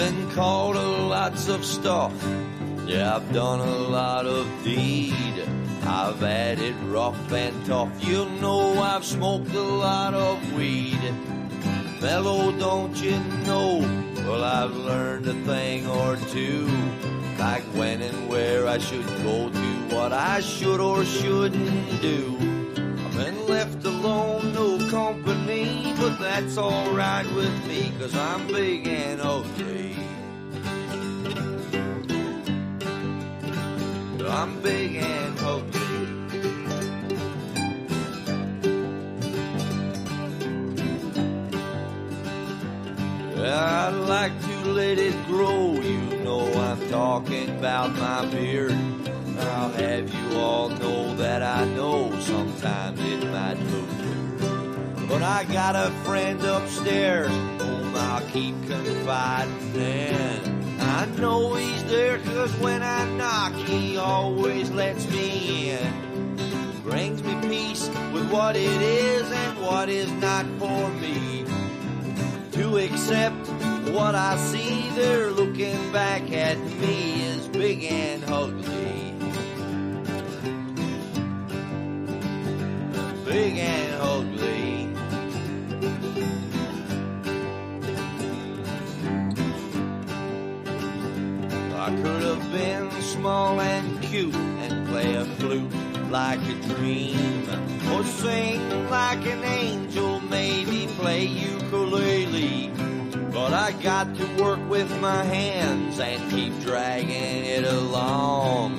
been called lots of stuff. Yeah, I've done a lot of deed. I've had it rough and tough. You know I've smoked a lot of weed. Mellow, don't you know? Well, I've learned a thing or two, like when and where I should go to, what I should or shouldn't do. I've been left alone, no company, but that's alright with me, 'cause I'm big and ugly. I'm big and ugly. I'd like to let it grow, you know I'm talking about my beard. I'll have you all know that I know sometimes it might look weird. But I got a friend upstairs whom I'll keep confiding in. I know he's there 'cause when I knock he always lets me in. Brings me peace with what it is and what is not for me. To accept what I see, they're looking back at me as big and ugly. Big and ugly. I could have been small and cute and play a flute like a dream, or sing like an angel, maybe play ukulele. But I got to work with my hands and keep dragging it along.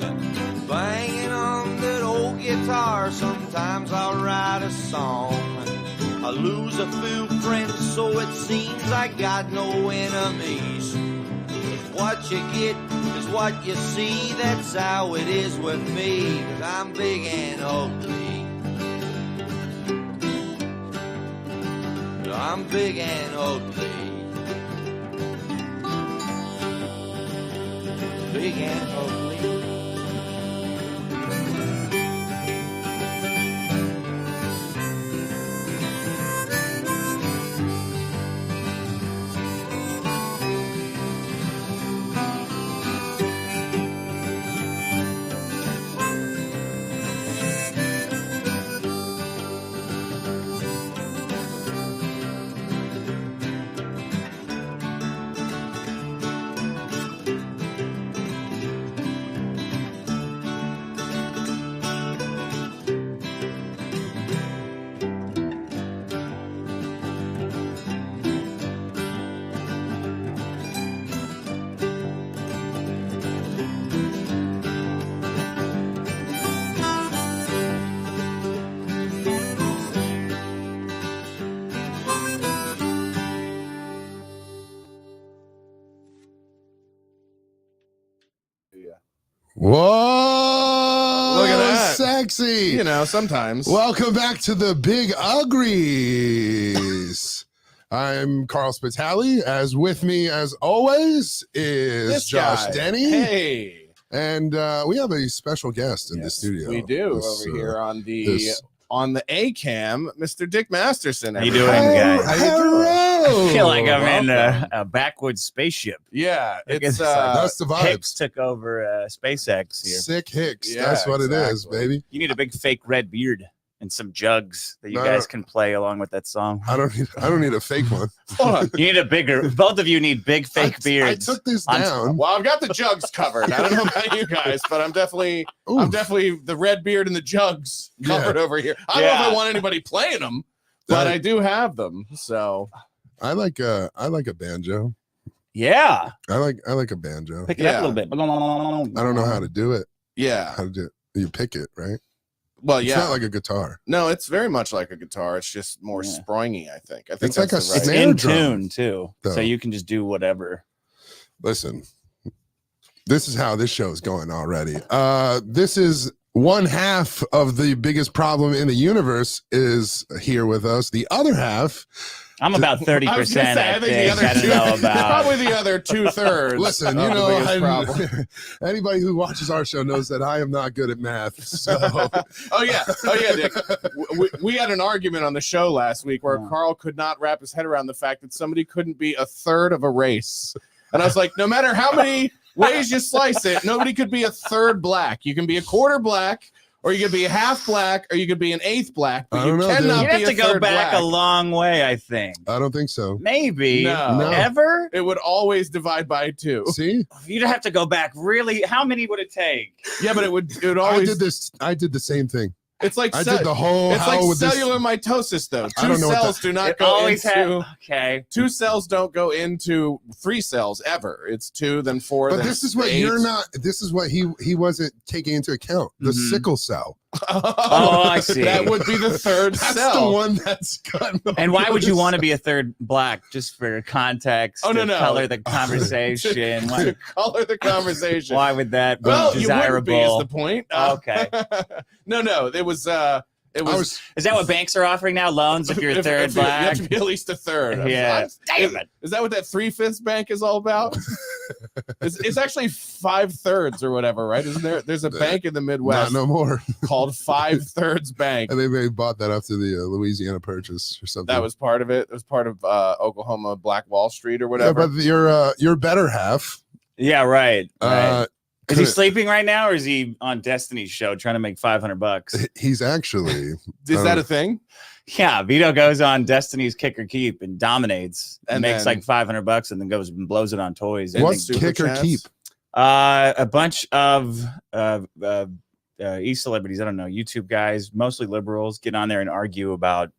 Banging on that old guitar, sometimes I'll write a song. I lose a few friends, so it seems I got no enemies. What you get is what you see, that's how it is with me, 'cause I'm big and ugly. I'm big and ugly. Big and ugly. Whoa! Look at that. Sexy. You know, sometimes. Welcome back to the Big Uglies. I'm Carl Spitali. As with me, as always, is This Josh guy. Denny. Hey. And we have a special guest in the studio. We do This, over here on the A cam, Mr. Dick Masterson. How you doing, everybody. guys? How you doing? Hello. I feel like I'm in welcome. a backwoods spaceship. Yeah, It's it's like That's the Hicks vibes. took over SpaceX here. Sick Hicks. Yeah, That's what it is, exactly. baby. You need a big fake red beard and some jugs that you No, guys no. can play along with that song. I don't need a fake one. hold on. You need a bigger. Both of you need big fake beards. I took this on- down. Well, I've got the jugs covered. I don't know about you guys, but I'm definitely Oof. the red beard and the jugs covered over here. I don't know if I want anybody playing them, but I do have them. So I like a banjo. Yeah, I like a banjo. pick it up a little bit. I don't know how to do it. yeah. How to do it. You pick it, right? Well, It's yeah. not like a guitar. No, it's very much like a guitar. It's just more Yeah. springy, I think. I think It's like that's a the right. snare in drum, tune too, though. so you can just do whatever. Listen, this is how this show is going already. This is one half of the biggest problem in the universe is here with us. The other half, I'm about 30%. I was gonna say, I think the other I don't two, know about. probably the other 2/3. listen, you of the know, biggest problem. anybody who watches our show knows that I am not good at math. So, Oh yeah, Dick. We had an argument on the show last week where Carl could not wrap his head around the fact that somebody couldn't be a third of a race. And I was like, no matter how many ways you slice it, nobody could be a third black. You can be a quarter black, or you could be a half black, or you could be an eighth black, but you cannot You'd be have to a go third back black. a long way, I think. I don't think so. Maybe. No. Ever? It would always divide by 2. See, You'd have to go back really. How many would it take? Yeah, but it would always. I did the same thing. It's like I did the whole. it's how like would this- cellular mitosis, though. I don't know what cells do not It go always into. okay. 2 cells don't go into 3 cells ever. It's 2, then 4. But then this is what 8. you're not. This is what he wasn't taking into account. The Mhm. sickle cell. Oh, I see. That would be the third That's cell. the one that's got. And why would you want to be a third black? Just for context. Oh, no, to no. color the conversation. to Why, color the conversation. why would that be Well, you wouldn't be is desirable? the point. Okay. No, it was. Is that what banks are offering now? Loans if you're a third you black? have to be at least a third. Yeah. Damn it. Is that what that 3/5 bank is all about? it's actually 5/3 or whatever, right? Isn't there? There's a bank in the Midwest Not no more. called 5/3 Bank. I think they bought that after the Louisiana Purchase or something. That was part of it. It was part of Oklahoma Black Wall Street or yeah, whatever. but your better half. Yeah, right. right. Is he couldn't- sleeping right now, or is he on Destiny's show trying to make $500? He's actually. Is that a thing? Yeah, Vito goes on Destiny's Kick or Keep and dominates and And makes then- like $500 and then goes and blows it on toys. And What's Super kick or Chats? keep? A bunch of e-celebrities, I don't know, YouTube guys, mostly liberals, get on there and argue about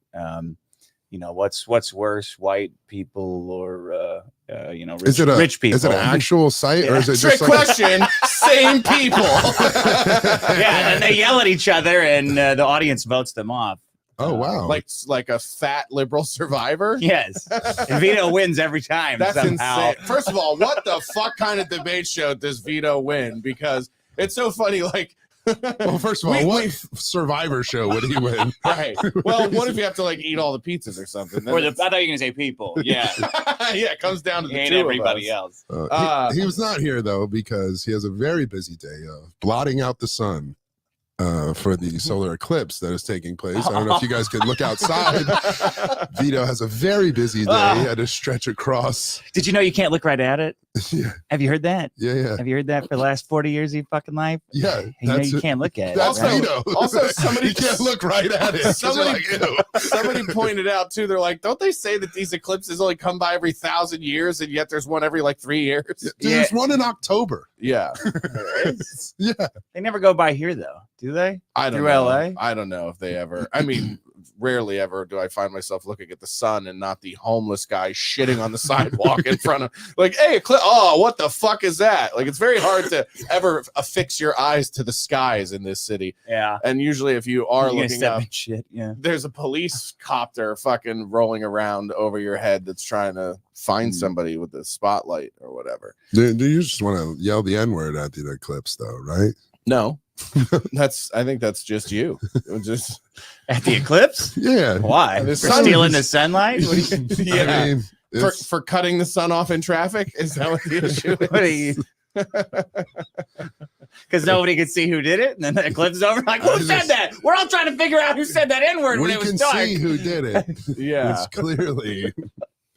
what's worse, white people or rich people. Is it an actual site or is it Trick just like question. Same people. Yeah, and they yell at each other, and the audience votes them off. Oh wow! like a fat liberal survivor. Yes, and Vito wins every time. That's somehow. insane. First of all, what the fuck kind of debate show does Vito win? Because it's so funny. Like, Well, first of all, what Survivor show would he win? right? Well, what if you have to like eat all the pizzas or something? Then Or I it's- thought you were gonna say people. Yeah, yeah, it comes down to he the ain't two everybody of us. else. He was not here though because he has a very busy day of blotting out the sun for the solar eclipse that is taking place. I don't know if you guys can look outside. Vito has a very busy day. He had to stretch across. Did you know you can't look right at it? Yeah, Have you heard that? yeah. Have you heard that for the last 40 years of your fucking life? Yeah, You know that's you it. can't look at it. That's right? Vito. Also, somebody you can't look right at it. 'cause you're Somebody- like, ew. Somebody pointed out too. They're like, don't they say that these eclipses only come by every 1,000 years, and yet there's one every like 3 years? Dude, there's one in October. Yeah, Yeah. They never go by here though, do they? I don't Through know. LA? I don't know if they ever. I mean, rarely ever do I find myself looking at the sun and not the homeless guy shitting on the sidewalk in front of, like, hey, oh, what the fuck is that? Like, it's very hard to ever affix your eyes to the skies in this city. Yeah. And usually, if you are You're gonna looking step up, in shit. Yeah. there's a police copter fucking rolling around over your head that's trying to find somebody with the spotlight or whatever. Do you just want to yell the N-word at the eclipse though, right? No, I think that's just you. It was just At the eclipse? Yeah. Why? The For sun- stealing the sunlight? What do you, yeah. I mean, for, it's- for cutting the sun off in traffic. Is that what the issue is? what are you? Because nobody could see who did it, and then the eclipse is over. Like, who said that? We're all trying to figure out who said that N-word when we it was can dark. see who did it. Yeah. It's clearly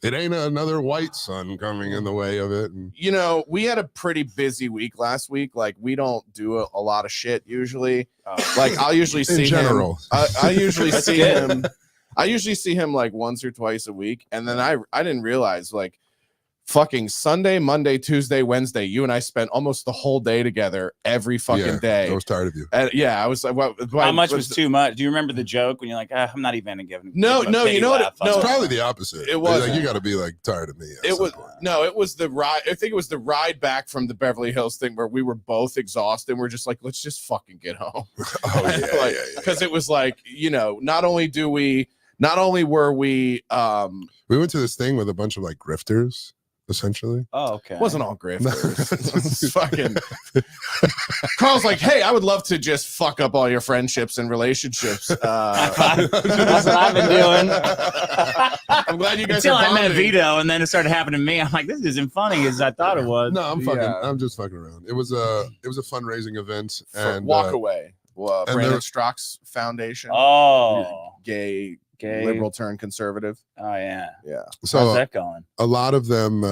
it ain't another white sun coming in the way of it. And You know, we had a pretty busy week last week. Like, we don't do a lot of shit usually. Like, I'll usually see general. him. I usually That's see good. him. I usually see him like once or twice a week, and then I didn't realize like fucking Sunday, Monday, Tuesday, Wednesday. You and I spent almost the whole day together every fucking yeah, day. I was tired of you. And yeah, I was like, what? How much was too much? Do you remember the joke when you're like, I'm not even giving? No, give a no, pity you know what laugh it- on no, It's that. probably the opposite. It wasn't. Like, you got to be like tired of me. at It some was point. no, it was the ride. I think it was the ride back from the Beverly Hills thing where we were both exhausted. And we're just like, let's just fucking get home. Oh yeah, Like, yeah. Because it was like, you know, not only were we We went to this thing with a bunch of like grifters, essentially. Oh, okay. it wasn't all grifters. It was fucking Carl's like, hey, I would love to just fuck up all your friendships and relationships. That's what I've been doing. I'm glad you guys Until are I met bonding. Vito, and then it started happening to me. I'm like, this isn't funny as I thought it was. No, I'm fucking. Yeah. I'm just fucking around. It was a fundraising event, For and Walk Away. and Brandon there- Strock's foundation. Oh, Gay Gay. liberal turned conservative. Oh yeah. Yeah. So How's that going? a lot of them.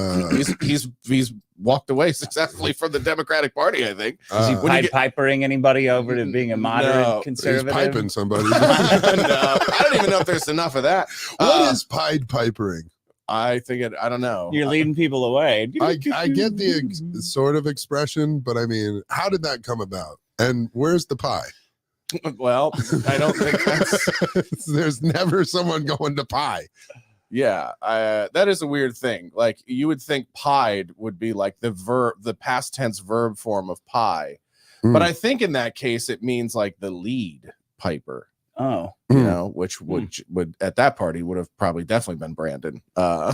He's walked away successfully from the Democratic Party, I think. Is he when you Pied Pipering anybody over to being a moderate No, he's conservative? piping somebody. No, I don't even know if there's enough of that. What is Pied Pipering? I think I don't know. You're leading people away. I get the sort of expression, but I mean, how did that come about? And where's the pie? Well, I don't think that's. There's never someone going to pie. Yeah, that is a weird thing. Like you would think pied would be like the past tense verb form of pie, but I think in that case it means like the lead piper. Oh, You know, which would at that party would have probably definitely been Brandon. Yeah.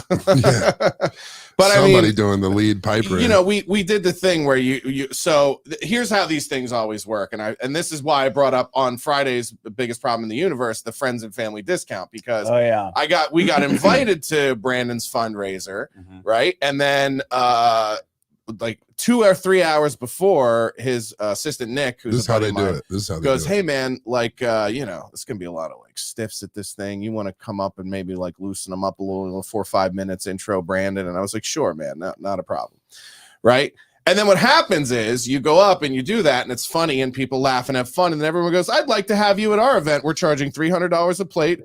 But Somebody I mean, doing the lead piper. you know, we did the thing where here's how these things always work, and this is why I brought up on Friday's biggest problem in the universe, the friends and family discount, because oh yeah. we got invited to Brandon's fundraiser, right? And then like 2 or 3 hours before, his assistant Nick, who's this is how they do it. This is how they goes, do hey man, like you know, it's gonna be a lot of like stiffs at this thing. You want to come up and maybe like loosen them up a little 4 or 5 minutes, intro Brandon. And I was like, sure, man, not a problem, right? And then what happens is you go up and you do that, and it's funny, and people laugh and have fun, and then everyone goes, I'd like to have you at our event. We're charging $300 a plate,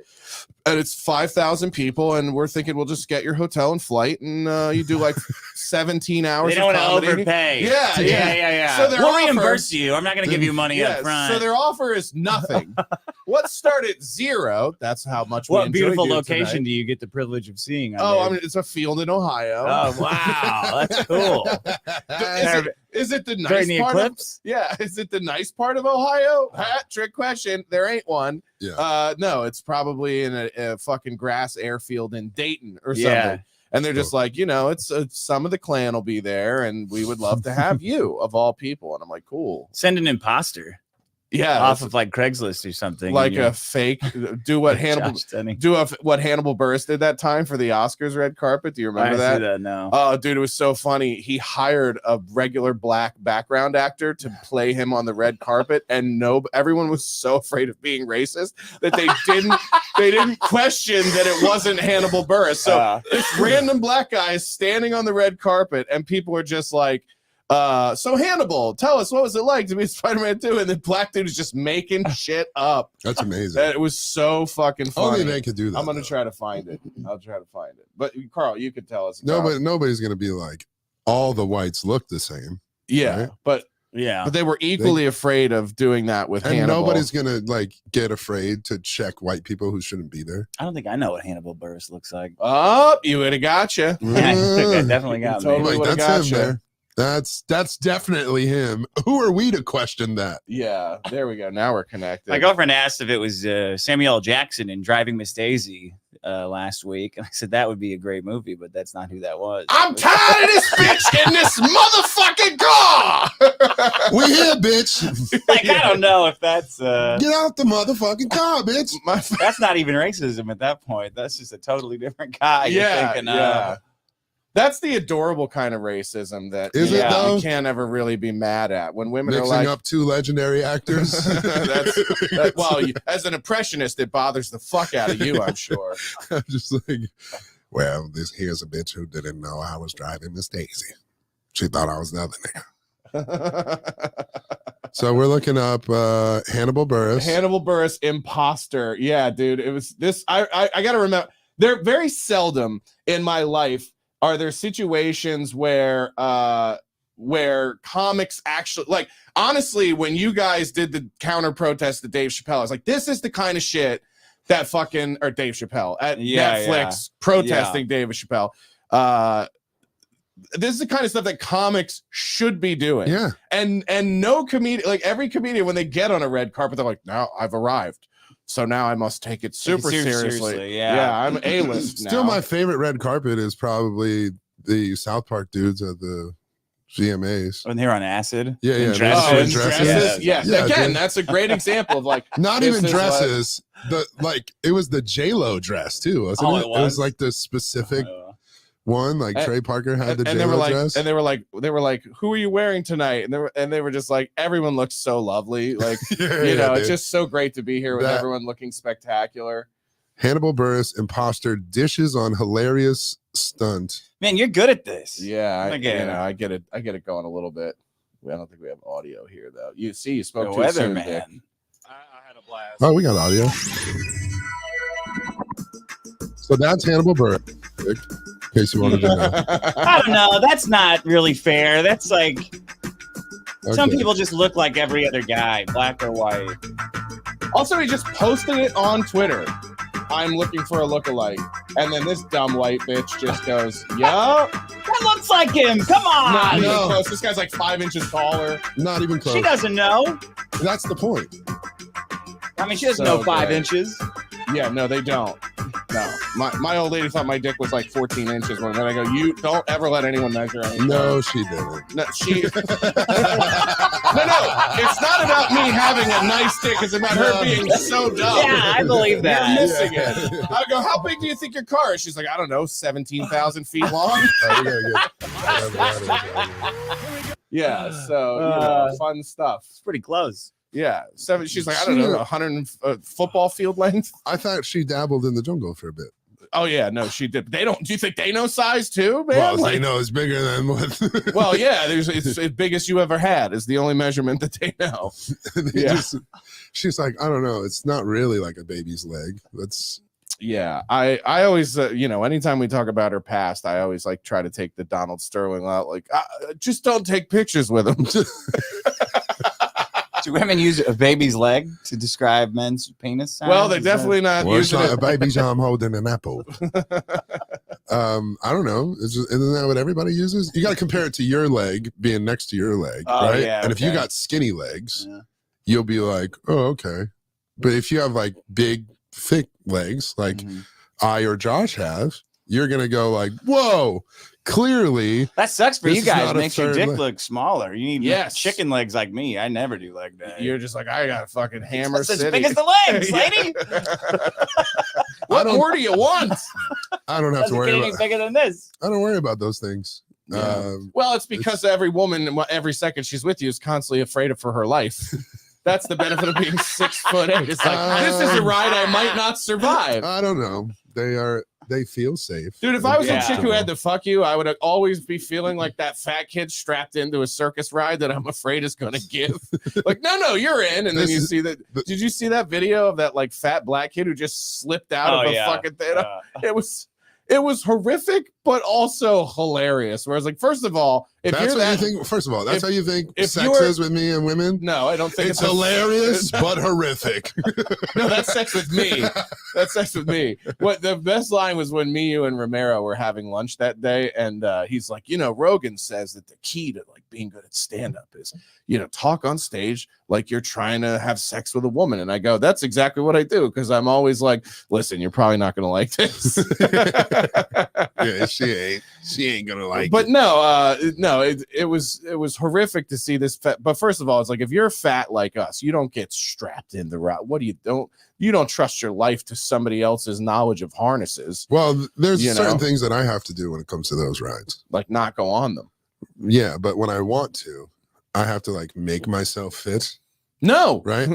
and it's 5,000 people, and we're thinking we'll just get your hotel and flight, and you do like 17 hours. They don't want to comedy. overpay. Yeah. So their we'll offer- reimburse you. I'm not going to give you money up front. So their offer is nothing. What started $0? That's how much. What we beautiful enjoyed you location tonight. do you get the privilege of seeing? I mean, it's a field in Ohio. Oh wow, that's cool. Is it the During nice the part eclipse? is it the nice part of Ohio? Trick question. There ain't one. Yeah. No, it's probably in a fucking grass airfield in Dayton or Yeah. something. And they're just like, you know, it's some of the clan will be there, and we would love to have you of all people. And I'm like, cool. Send an imposter. Yeah, Off of like Craigslist or something. like and a fake. Do what Hannibal what Hannibal Buress did that time for the Oscars red carpet. Do you remember that? No. Oh, dude, it was so funny. He hired a regular black background actor to play him on the red carpet, and everyone was so afraid of being racist that they didn't question that it wasn't Hannibal Buress. So this random black guy is standing on the red carpet, and people were just like, so Hannibal, tell us, what was it like to be Spider-Man 2? And the black dude is just making shit up. That's amazing. It was so fucking funny. Only they could do that. I'm gonna try to find it. I'll try to find it. But Carl, you could tell us. Nobody's gonna be like, all the whites look the same. Yeah, right? but they were equally afraid of doing that with and Hannibal. nobody's gonna like get afraid to check white people who shouldn't be there. I don't think I know what Hannibal Buress looks like. Oh, you would have gotcha. That definitely got me. Totally. Like, would've that's him gotcha. there. That's definitely him. Who are we to question that? Yeah, there we go. Now we're connected. My girlfriend asked if it was Samuel L. Jackson in Driving Miss Daisy last week, and I said that would be a great movie, but that's not who that was. I'm tired of this bitch in this motherfucking car. We here, bitch. Like, I don't know if that's Get out the motherfucking car, bitch. that's not even racism at that point. That's just a totally different guy. You're Yeah, thinking, yeah. That's the adorable kind of racism that Is it, though? you can't ever really be mad at when women Mixing are like, up two legendary actors. as an impressionist, it bothers the fuck out of you, I'm sure. I'm just like, well, here's a bitch who didn't know I was driving Miss Daisy. She thought I was the other nigga. So we're looking up Hannibal Buress. Hannibal Buress, imposter. Yeah, dude. It was this. I gotta remember. There very seldom in my life are there situations where comics actually, like, honestly, when you guys did the counter protest to Dave Chappelle, I was like, this is the kind of shit that fucking, or Dave Chappelle at Netflix protesting David Chappelle. This is the kind of stuff that comics should be doing. Yeah. And no comedian, like every comedian, when they get on a red carpet, they're like, now I've arrived. So now I must take it super seriously. Yeah, I'm A-list now. Still, my favorite red carpet is probably the South Park dudes at the GMAs. when they're on acid. Yeah, in yeah. dresses. Oh, and Dresses? dresses. Yeah, Again, dude. that's a great example of like Not this even is dresses. It was the J-Lo dress too, wasn't Oh, it? it It was was? like the specific one. Like Trey Parker had the and they were J-Lo like, dress. and they were like, who are you wearing tonight? And they were just like, everyone looks so lovely. Like, Yeah, you know, it's dude. just so great to be here with That- everyone looking spectacular. Hannibal Buress imposter dishes on hilarious stunt. Man, you're good at this. Yeah, I get it. I get it going a little bit. I don't think we have audio here though. You spoke The too weather, soon, man. Dick. I had a blast. Oh, we got audio. So that's Hannibal Buress. In case you wanted to know. I don't know. That's not really fair. That's like some Okay. people just look like every other guy, black or white. Also, he just posted it on Twitter. I'm looking for a lookalike, and then this dumb white bitch just goes, "Yup." That looks like him. Come Not on. even no. close. This guy's like 5 inches taller. Not even close. She doesn't know. That's the point. I mean, she doesn't So know 5 good. inches. Yeah, no, they don't. No, my old lady thought my dick was like 14 inches. When I go, you don't ever let anyone measure anything. No, she didn't. No, she. no, it's not about me having a nice dick. It's about her being so dumb. Yeah, I believe that. You're missing it. I go, how big do you think your car is? She's like, I don't know, 17,000 feet long. Oh, we gotta get whatever that is. Yeah, so fun stuff. It's pretty close. Yeah, she's like, I don't know, 100 football field length. I thought she dabbled in the jungle for a bit. Oh yeah, no, she did. They don't. Do you think they know size too, man? Well, Like- they know it's bigger than what. well, yeah. It's the biggest you ever had is the only measurement that they know. Yeah. She's like, I don't know. It's not really like a baby's leg. That's Yeah, I always, anytime we talk about her past, I always like try to take the Donald Sterling out. Like, just don't take pictures with him. Do women use a baby's leg to describe men's penis size? Well, they're Is that- definitely not well, it's using not a it. baby's arm holding an apple. I don't know. Isn't that what everybody uses? You got to compare it to your leg being next to your leg, Oh, right? yeah, and if you okay. got skinny legs, Yeah. you'll be like, oh, okay. But if you have like big, thick legs, like Mhm. I or Josh have, you're gonna go like, whoa, clearly. That sucks for This you is guys. not It a makes your third dick leg. look smaller. You need Yes. chicken legs like me. I never do leg day. You're just like, I got a fucking hammer That's as city. big as the legs, lady. What don't- more do you want? I don't have to Doesn't worry get any about. bigger than this. I don't worry about those things. Yeah. Well, it's because every woman, every second she's with you, is constantly afraid for her life. That's the benefit of being 6'8". It's like, this is a ride I might not survive. I don't know. They feel safe. Dude, if I was Yeah. a chick who had to fuck you, I would always be feeling like that fat kid strapped into a circus ride that I'm afraid is going to give. Like, no, you're in. And then This you is- see that. Did you see that video of that like fat black kid who just slipped out Oh, of a yeah. fucking thing? It was horrific, but also hilarious. Whereas, like, first of all, if That's you're what that, you think. First of all, that's if- how you think if sex you were- is with me and women. no, I don't think It's hilarious, but horrific. No, that's sex with me. That's sex with me. What the best line was when me, you, and Romero were having lunch that day, and he's like, Rogan says that the key to like being good at stand-up is, talk on stage like you're trying to have sex with a woman. And I go, that's exactly what I do, because I'm always like, listen, you're probably not gonna like this. Yeah, she ain't gonna like. But it. no, it was horrific to see this fat. But first of all, it's like, if you're fat like us, you don't get strapped in the route. What do you don't trust your life to somebody else's knowledge of harnesses, Well, there's You certain know. things that I have to do when it comes to those rides. like not go on them. Yeah, but when I want to, I have to like make myself fit, No, right?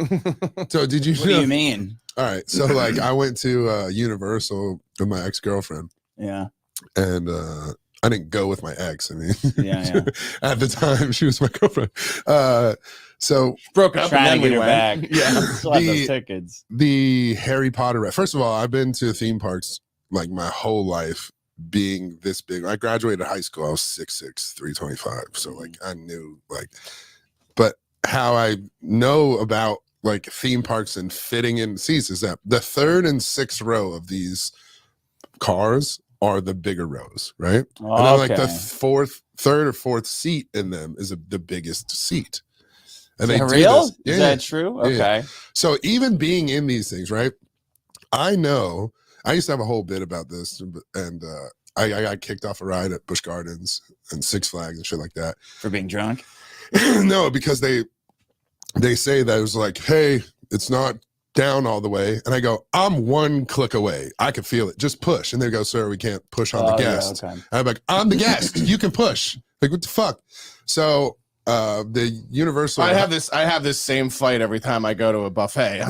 So did you? What do you mean? All right, so like I went to Universal with my ex-girlfriend, Yeah. and I didn't go with my ex. I mean, Yeah. at the time she was my girlfriend. So broke up Trying to and get then we her went. back. Yeah. Still have The- those tickets. the Harry Potter ride. First of all, I've been to theme parks like my whole life, being this big. I graduated high school. I was 6'6", 325. So like I knew like, but how I know about like theme parks and fitting in seats is that the third and sixth row of these cars are the bigger rows, right? And then like the third or fourth seat in them is the biggest seat. And Is that do real? this- Is Yeah. that true? Yeah. Okay. So even being in these things, right? I know I used to have a whole bit about this, and I got kicked off a ride at Busch Gardens and Six Flags and shit like that. For being drunk? No, because they say that it was like, hey, it's not down all the way. And I go, I'm one click away. I can feel it. Just push. And they go, sir, we can't push on the Oh, yeah, guest. okay. And I'm like, I'm the guest. You can push. Like, what the fuck? So the Universal. I have this same fight every time I go to a buffet.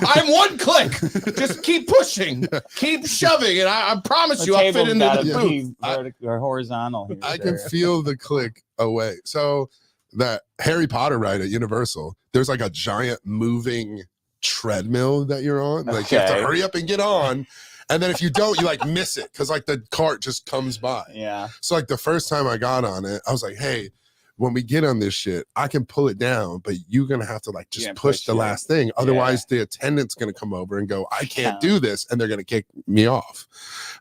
I'm one click. Just keep pushing, keep shoving, and I promise you, I'll fit into the booth. Vertical or horizontal. Here, I can feel the click away. So that Harry Potter ride at Universal, there's like a giant moving treadmill that you're on. Like you have to hurry up and get on. And then if you don't, you like miss it because like the cart just comes by. Yeah. So like the first time I got on it, I was like, hey, when we get on this shit, I can pull it down, but you're going to have to like just push the last thing. Otherwise, the attendant's going to come over and go, I can't do this. And they're going to kick me off.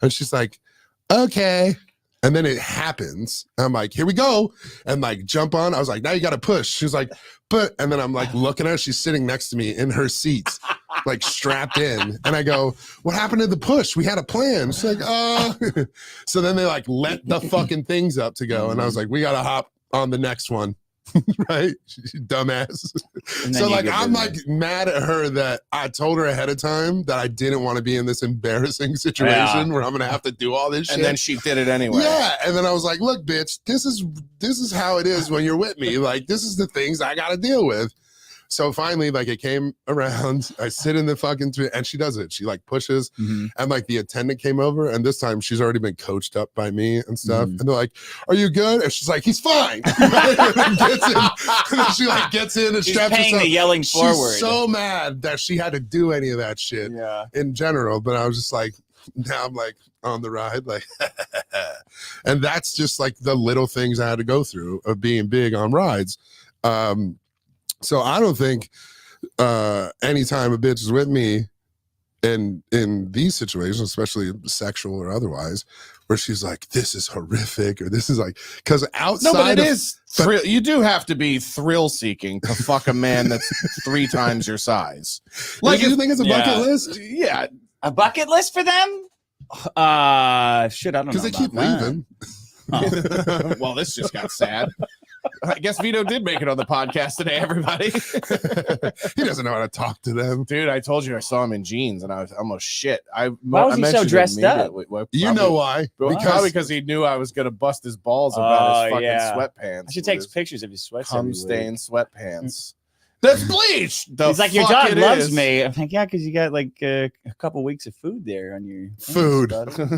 And she's like, okay. And then it happens. I'm like, here we go. And like jump on. I was like, now you got to push. She was like, and then I'm like looking at her. She's sitting next to me in her seat, like strapped in. And I go, what happened to the push? We had a plan. She's like, So then they like let the fucking things up to go. And I was like, we got to hop on the next one. Right, dumbass. So like I'm like mad at her that I told her ahead of time that I didn't want to be in this embarrassing situation where I'm gonna have to do all this shit. And then she did it anyway. Yeah, and then I was like, look, bitch, this is how it is when you're with me. Like this is the things I gotta deal with. So finally, like it came around. I sit in the fucking and she does it. She like pushes, and like the attendant came over, and this time she's already been coached up by me and stuff. And they're like, "Are you good?" And she's like, "He's fine." And gets in, and then she like gets in and straps herself. The yelling forward. She's so mad that she had to do any of that shit in general. But I was just like, now I'm like on the ride, like, and that's just like the little things I had to go through of being big on rides. So I don't think anytime a bitch is with me in these situations, especially sexual or otherwise, where she's like, this is horrific, or this is like, because outside but it is you do have to be thrill seeking to fuck a man that's 3 times your size. Like, you think it's a bucket list? Yeah. A bucket list for them? Shit, I don't know. Because they keep leaving. Well, this just got sad. I guess Vito did make it on the podcast today, everybody. He doesn't know how to talk to them. Dude, I told you I saw him in jeans and I was almost shit. Why was he so dressed up? You know why? Because he knew I was going to bust his balls about his fucking sweatpants. I should take pictures of his sweatpants. Cum-stained sweatpants. That's bleach. He's like, your dog loves me. I'm like, yeah, because you got like a couple weeks of food there on your food.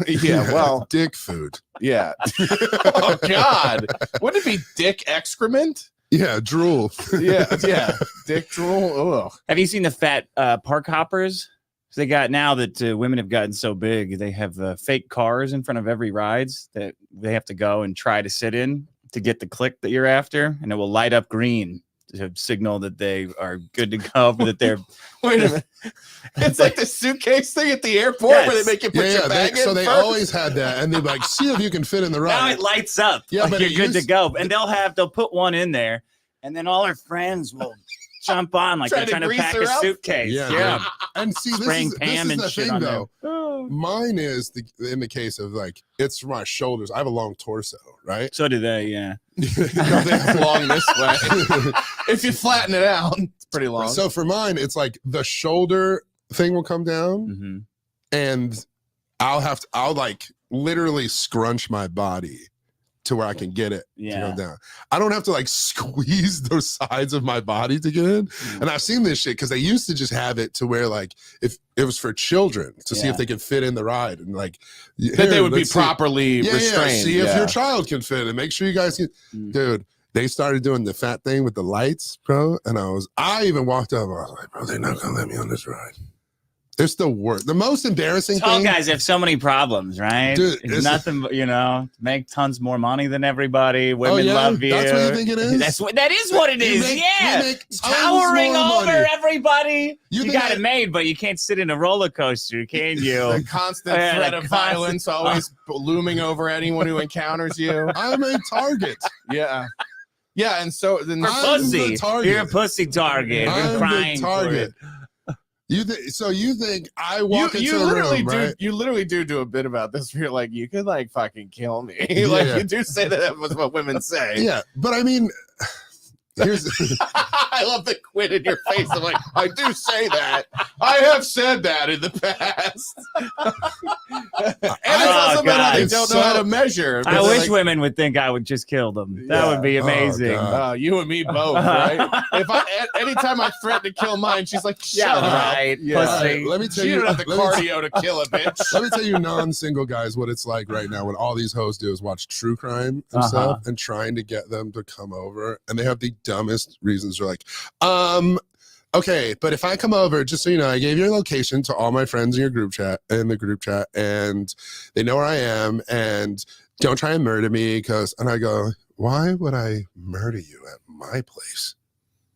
Yeah, well, dick food. Yeah. Oh God, wouldn't it be dick excrement? Yeah, drool. Yeah, dick drool. Ugh. Have you seen the fat park hoppers? So they got now that women have gotten so big, they have fake cars in front of every rides that they have to go and try to sit in to get the click that you're after, and it will light up green to signal that they are good to go, that they're wait a minute. It's like the suitcase thing at the airport where they make you put your bag in. So they first. always had that, and they're like, see if you can fit in the ride. Now it lights up. Yeah, like but you're good to go. And they'll put one in there, and then all our friends will jump on like they're trying to pack a suitcase. Yeah. And see, this is the shit thing, though. Mine is in the case of like, it's for my shoulders. I have a long torso, right? So do they, yeah. They have long this way. If you flatten it out, it's pretty long. So for mine, it's like the shoulder thing will come down, and I'll like literally scrunch my body to where I can get it to go down. I don't have to like squeeze those sides of my body to get in. And I've seen this shit because they used to just have it to where like if it was for children to see if they could fit in the ride, and like that they would be properly restrained. See if your child can fit, and make sure you guys can. Dude, they started doing the fat thing with the lights, bro. And I even walked up. I was like, bro, they're not gonna let me on this ride. It's the worst. The most embarrassing thing. All guys have so many problems, right? Dude, it's nothing, make tons more money than everybody. Women love you. That's what you think it is? That is what it is. Towering over everybody. You got it made, but you can't sit in a roller coaster, can you? The constant threat of violence always looming over anyone who encounters you. I'm a target. Yeah. Yeah, and so then pussy. You're a pussy target. I'm crying the target. You think I walk into the room, right? You literally do a bit about this where you're like, you could like fucking kill me. Like you do say that was what women say. Yeah, but I mean, here's I love the quit in your face. I'm like, I do say that. I have said that in the past. And it's also about how they It's don't know how to measure. I wish women would think I would just kill them. That would be amazing. God. You and me both, right? Anytime I threaten to kill mine, she's like, shut up. Right. Yeah. Pussy. Let me tell She you. don't have the cardio to kill a bitch. Let me tell you, non-single guys, what it's like right now when all these hoes do is watch true crime and stuff, and trying to get them to come over, and they have the dumbest reasons. They're like, okay, but if I come over, just so you know, I gave your location to all my friends in the group chat, and they know where I am, and don't try and murder me, and I go, why would I murder you at my place?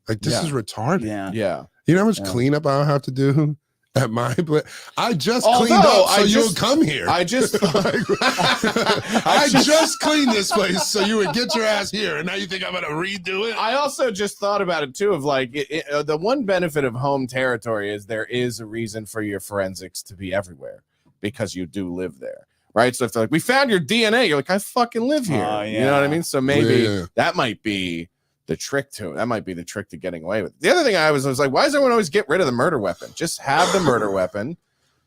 Like, this is retarded. Yeah. You know how much cleanup I'll have to do at my place? I just cleaned up so you'll come here. I just I just cleaned this place so you would get your ass here, and now you think I'm gonna redo it? I also just thought about it too, of like the one benefit of home territory is there is a reason for your forensics to be everywhere because you do live there, right? So if they're like, we found your DNA, you're like, I fucking live here. You know what I mean? So maybe that might be the trick to it. That might be the trick to getting away with it. The other thing I was like, why does everyone always get rid of the murder weapon? Just have the murder weapon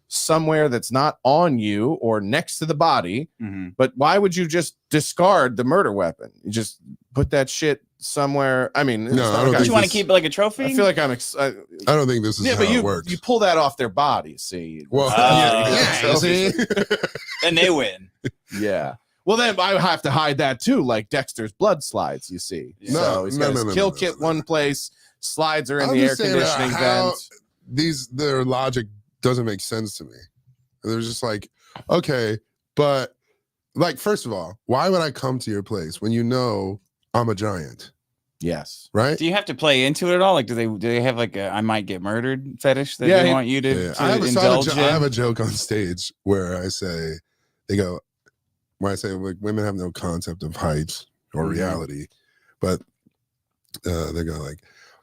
somewhere that's not on you or next to the body. But why would you just discard the murder weapon? You just put that shit somewhere. I mean, No, I don't Don't think you want to this- keep it like a trophy? I feel like I don't think this is how but it works. you pull that off their body, see. Well, Oh, see? and they win. Yeah. Well, then I have to hide that too, like Dexter's blood slides. You see, so he's got his kill kit one place, slides are in I'm the air just saying conditioning how vent. their logic doesn't make sense to me. They're just like, okay, but like, first of all, why would I come to your place when you know I'm a giant? Yes. Right? Do you have to play into it at all? Like, do they have like a I might get murdered fetish that they want you to I indulge in? have a joke on stage where I say, when I say like women have no concept of height or reality, but they go like,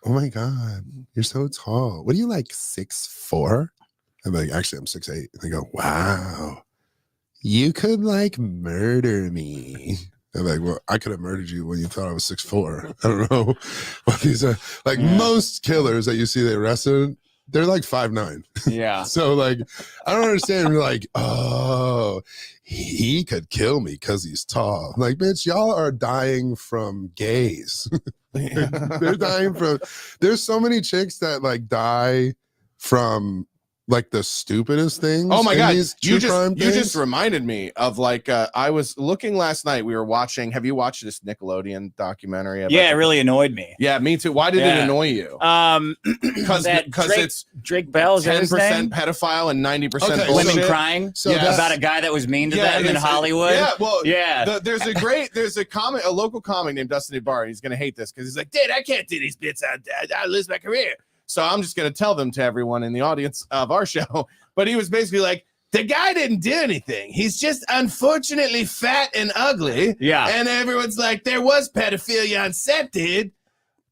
oh my God, you're so tall. What are you, like 6'4"? I'm like, actually I'm 6'8". And they go, wow, you could like murder me. I'm like, well, I could have murdered you when you thought I was 6'4". I don't know what these are. Like most killers that you see they arrested, they're like 5'9". Yeah. So like, I don't understand. You're like, oh, he could kill me because he's tall. I'm like, bitch, y'all are dying from gays. They're dying from. There's so many chicks that like die from like the stupidest things. Oh my God. You things. just reminded me of like, I was looking last night. We were watching. Have you watched this Nickelodeon documentary? Yeah, it really annoyed me. Yeah, me too. Why did it annoy you? Because it's Drake Bell's 10% pedophile and 90% bullshit. Women crying about a guy that was mean to them in Hollywood. There's a local comic named Dustin Ibarra. He's gonna hate this because he's like, dude, I can't do these bits. I lose my career. So I'm just going to tell them to everyone in the audience of our show. But he was basically like, the guy didn't do anything. He's just unfortunately fat and ugly. Yeah. And everyone's like, there was pedophilia on set, dude.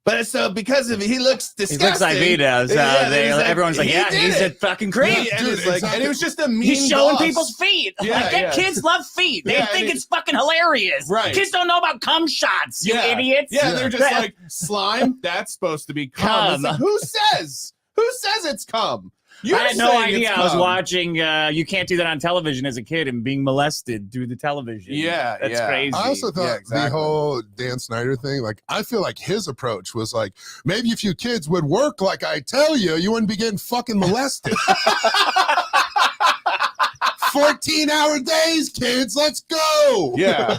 But so because of it, he looks disgusting. He looks like he does. Everyone's like, yeah, he's a fucking creep. And it was just a mean He's showing boss. people's feet. Kids love feet. They think it's fucking hilarious. Right. Kids don't know about cum shots, you idiots. Yeah, they're just like, slime, that's supposed to be cum. It's like, who says it's cum? I had no idea. I was watching You Can't Do That on Television as a kid and being molested through the television. Yeah, that's crazy. I also thought the whole Dan Snyder thing, like, I feel like his approach was like, maybe if you kids would work like I tell you, you wouldn't be getting fucking molested. 14-hour days, kids. Let's go. Yeah.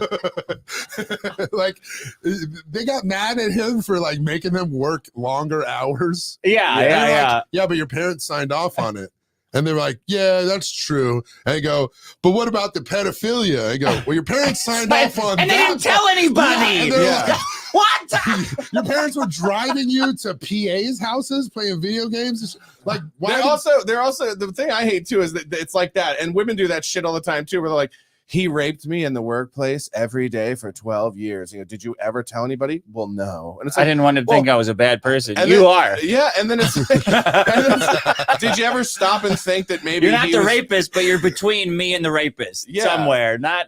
Like, they got mad at him for like making them work longer hours. Yeah. Yeah, but your parents signed off on it. And they're like, yeah, that's true. And I go, but what about the pedophilia? I go, well, your parents signed off on that. And they didn't tell anybody. Like, what? Your parents were driving you to PA's houses playing video games? Like, why? They're also the thing I hate too is that it's like that. And women do that shit all the time too, where they're like, he raped me in the workplace every day for 12 years. You know, did you ever tell anybody? Well, no. And it's like, I didn't want to think I was a bad person. You are. Yeah. And then it's like, did you ever stop and think that maybe you're not the rapist, but you're between me and the rapist somewhere? Not.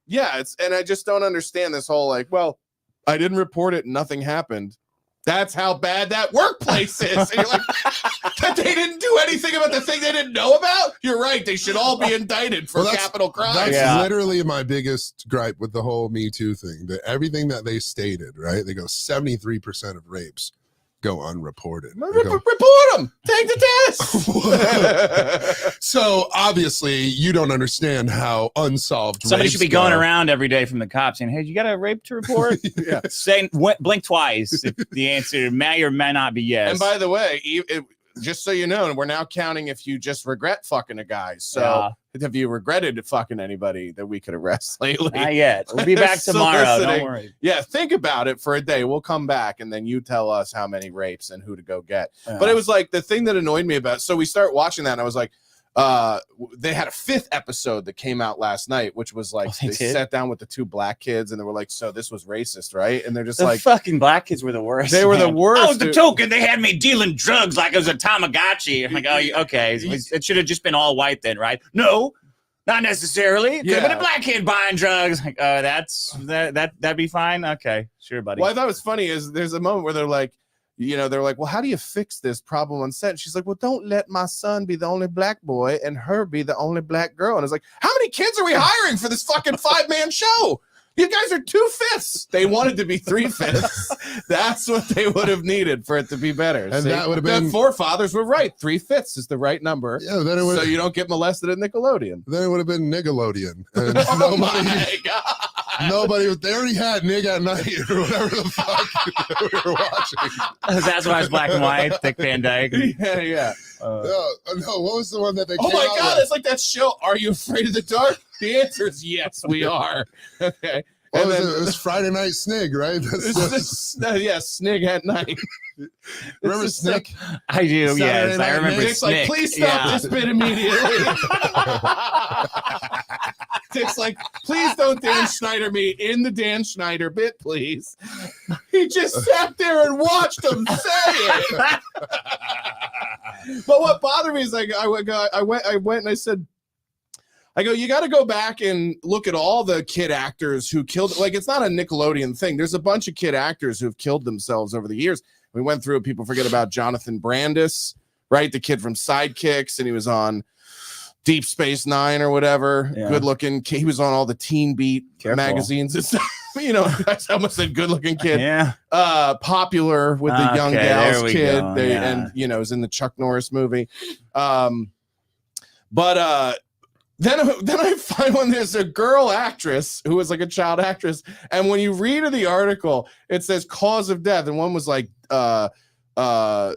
Yeah. And I just don't understand this whole like, well, I didn't report it. Nothing happened. That's how bad that workplace is. And you're like, that they didn't do anything about the thing they didn't know about? You're right. They should all be indicted for capital crimes. That's literally my biggest gripe with the whole Me Too thing. That everything that they stated, right? They go 73% of rapes go unreported. Report them. Take the test. So obviously you don't understand how unsolved Somebody rapes should be go. going around every day from the cops saying, hey, you got a rape to report? Yeah. Saying, blink twice if the answer may or may not be yes. And by the way, just so you know, we're now counting if you just regret fucking a guy. So have you regretted fucking anybody that we could arrest lately? Not yet. We'll be back tomorrow. Don't worry. Yeah, think about it for a day. We'll come back and then you tell us how many rapes and who to go get. But it was like the thing that annoyed me about. So we start watching that and I was like, they had a 5th episode that came out last night, which was like they sat down with the 2 black kids and they were like, so this was racist, right? And they're just the fucking black kids were the worst. They were the worst. I was the token. They had me dealing drugs like it was a Tamagotchi. I'm like, oh, okay. It should have just been all white then, right? No, not necessarily. It could have been a black kid buying drugs. Like, that'd be fine. Okay, sure, buddy. What I thought was funny is there's a moment where they're like, well, how do you fix this problem on set? And she's like, well, don't let my son be the only black boy and her be the only black girl. And it's like, how many kids are we hiring for this fucking 5-man show? You guys are 2/5. They wanted to be 3/5. That's what they would have needed for it to be better. And that would have been. The forefathers were right. 3/5 is the right number. Yeah, then it would. So you don't get molested at Nickelodeon. Then it would have been Nickelodeon. And Oh my God. Nobody. They already had Nig at Night or whatever the fuck we were watching. That's why it's black and white. Dick Van Dyke. Yeah. No, what was the one that they? Oh came my out God! with? It's like that show. Are you afraid of the dark? The answer is yes, we are. Okay. What was it? It was Friday Night Snig, right? Snig at night. Remember Snig? I do. Saturday Yes, Night I remember. Dick's Snick. like, please stop this bit immediately. Dick's like, please don't Dan Schneider me in the Dan Schneider bit, please. He just sat there and watched him say it. But what bothered me is like I went and I said, you got to go back and look at all the kid actors who killed. Like, it's not a Nickelodeon thing. There's a bunch of kid actors who've killed themselves over the years. We went through it. People forget about Jonathan Brandis, right? The kid from Sidekicks, and he was on Deep Space Nine or whatever. Yeah. Good looking. He was on all the Teen Beat magazines and stuff. I almost said good looking kid. Yeah. Popular with the young gals kid. And was in the Chuck Norris movie. Then I find when there's a girl actress who was like a child actress, and when you read the article, it says cause of death, and one was like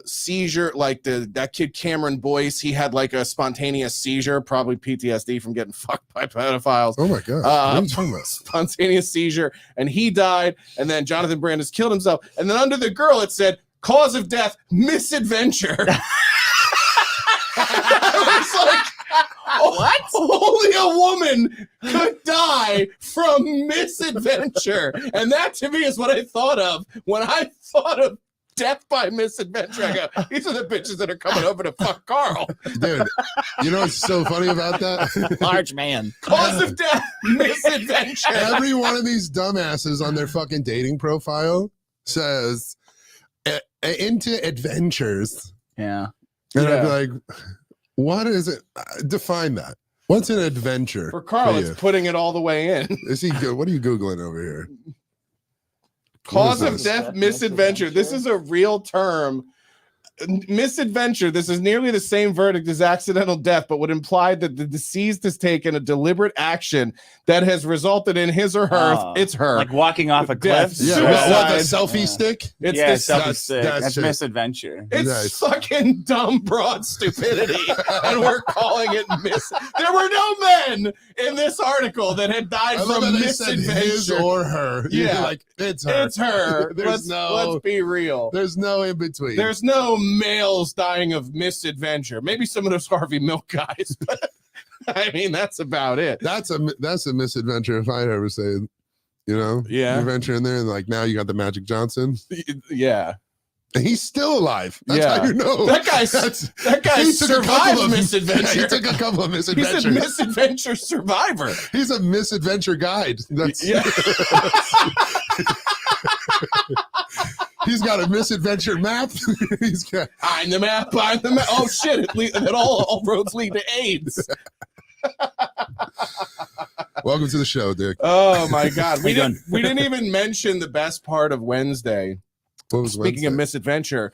seizure, like that kid Cameron Boyce, he had like a spontaneous seizure, probably PTSD from getting fucked by pedophiles. Oh my God! What are you talking about? Spontaneous seizure, and he died, and then Jonathan Brandis killed himself, and then under the girl it said cause of death misadventure. I was like, what? Only a woman could die from misadventure. And that to me is what I thought of when I thought of death by misadventure. I go, these are the bitches that are coming over to fuck Carl. Dude, you know what's so funny about that? Large man. Cause of death, misadventure. Every one of these dumbasses on their fucking dating profile says, into adventures. Yeah. And I'd be like, what is it? Define that. What's an adventure? For Carl, it's putting it all the way in. Is he good? What are you Googling over here? Cause of death, misadventure. This is a real term. Misadventure. This is nearly the same verdict as accidental death, but would imply that the deceased has taken a deliberate action that has resulted in his or her. It's her. Like walking off a cliff. Yeah. What, the selfie stick? It's selfie stick. That's misadventure. It's fucking dumb, broad stupidity. And we're calling it There were no men in this article that had died from misadventure. His or her. Yeah. Like, it's her. It's her. Let's be real. There's no in between. There's no males dying of misadventure. Maybe some of those Harvey Milk guys, but I mean that's about it. That's a misadventure if I'd ever say, yeah, adventure in there, and like now you got the Magic Johnson. Yeah. And he's still alive. That's how you know. That guy survived misadventure. He took a couple of misadventures. He's a misadventure survivor. He's a misadventure guide. That's He's got a misadventure map. He's got I'm the map. Oh shit! It all roads lead to AIDS. Welcome to the show, Dick. Oh my God, we How you didn't even mention the best part of Wednesday. What was Speaking Wednesday? of misadventure,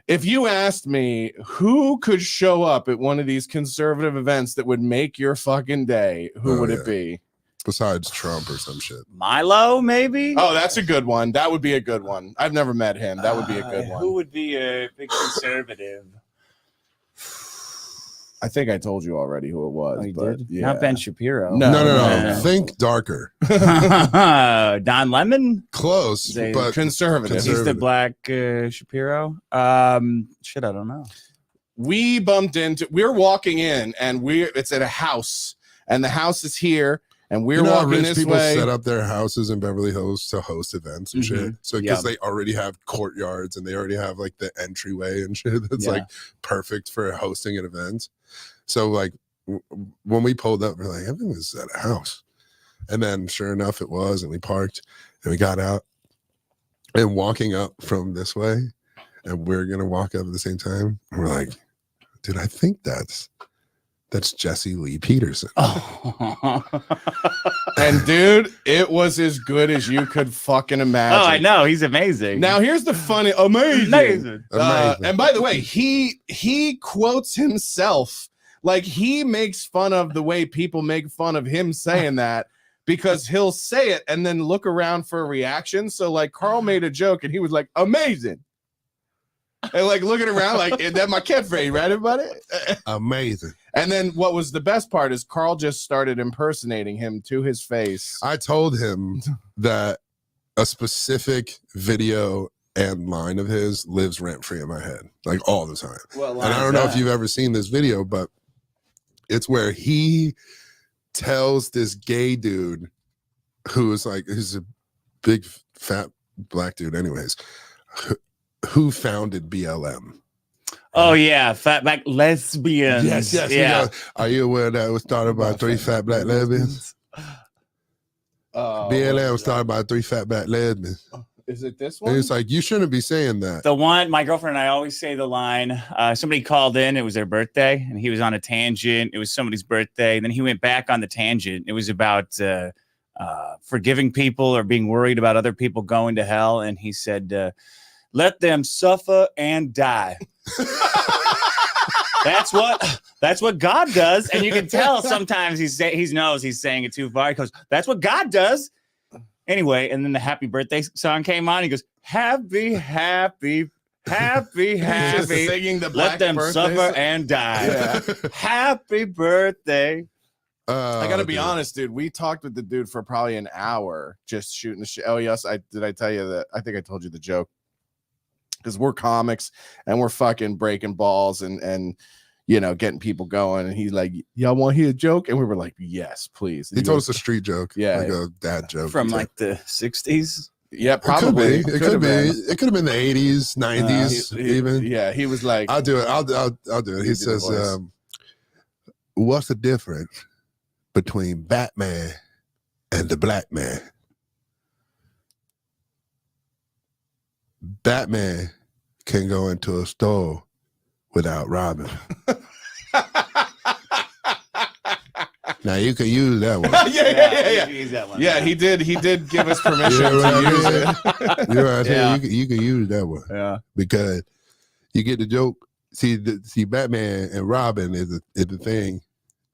if you asked me who could show up at one of these conservative events that would make your fucking day, who would it be? Besides Trump or some shit. Milo, maybe. Oh, that's a good one. That would be a good one. I've never met him. That would be a good one. Who would be a big conservative? I think I told you already who it was. Oh, you but did? yeah. Not Ben Shapiro. No. No. Think darker. Don Lemon. Close, They- but Conservative. He's the black Shapiro. Shit, I don't know. We're walking in and it's at a house and the house is here and we're you know how walking rich this people way. set up their houses in Beverly Hills to host events and shit. So because they already have courtyards and they already have like the entryway and shit that's like perfect for hosting an event. So like when we pulled up, we're like, everything's at a house. And then sure enough, it was, and we parked and we got out and walking up from this way, and we're gonna walk up at the same time. And we're like, dude, I think that's Jesse Lee Peterson. Oh, And dude, it was as good as you could fucking imagine. I know. He's amazing. Now here's the funny, amazing. Amazing. And by the way, he quotes himself. Like he makes fun of the way people make fun of him saying that because he'll say it and then look around for a reaction. So like Carl made a joke and he was like, amazing. And like looking around like, is that my catchphrase, right, everybody? Amazing. And then what was the best part is Carl just started impersonating him to his face. I told him that a specific video and line of his lives rent-free in my head, like all the time. Well, And I don't know if you've ever seen this video, but it's where he tells this gay dude who's a big fat black dude anyways, who founded BLM. Oh yeah, fat black lesbians. Yes. Yeah. Are you aware that it was started by 3 fat black lesbians? BLM was started by 3 fat black lesbians. Is it this And one? it's like, you shouldn't be saying that. The one, my girlfriend and I always say the line, somebody called in, it was their birthday, and he was on a tangent. It was somebody's birthday. And then he went back on the tangent. It was about forgiving people or being worried about other people going to hell. And he said, let them suffer and die. That's what God does. And you can tell sometimes he knows he's saying it too far. He goes, that's what God does. Anyway, and then the happy birthday song came on. He goes, happy, happy, happy, happy. Singing the black Let them birthday suffer song. and die. Yeah. Happy birthday. I gotta be dude. honest, dude. We talked with the dude for probably an hour just shooting the shit. Oh yes, I tell you that? I think I told you the joke because we're comics and we're fucking breaking balls and you know getting people going. And he's like, "Y'all want to hear a joke?" And we were like, "Yes, please." He told us a street joke. Yeah. Like a dad joke. From It's like the 60s. Yeah, it could probably. be. It could be. It could have been the 80s, 90s, even. Yeah, he was like, I'll do it. I'll do it. You He do the says, voice. what's the difference between Batman and the black man? Batman can go into a store without robbing. Now you can use that one. yeah. Use that one. Yeah, he did give us permission You know what to I use mean? it. You know what I'm saying? Yeah. You can use that one Yeah. because you get the joke. See, Batman and Robin is the thing.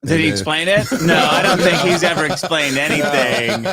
Did he explain it? No, I don't think he's ever explained anything.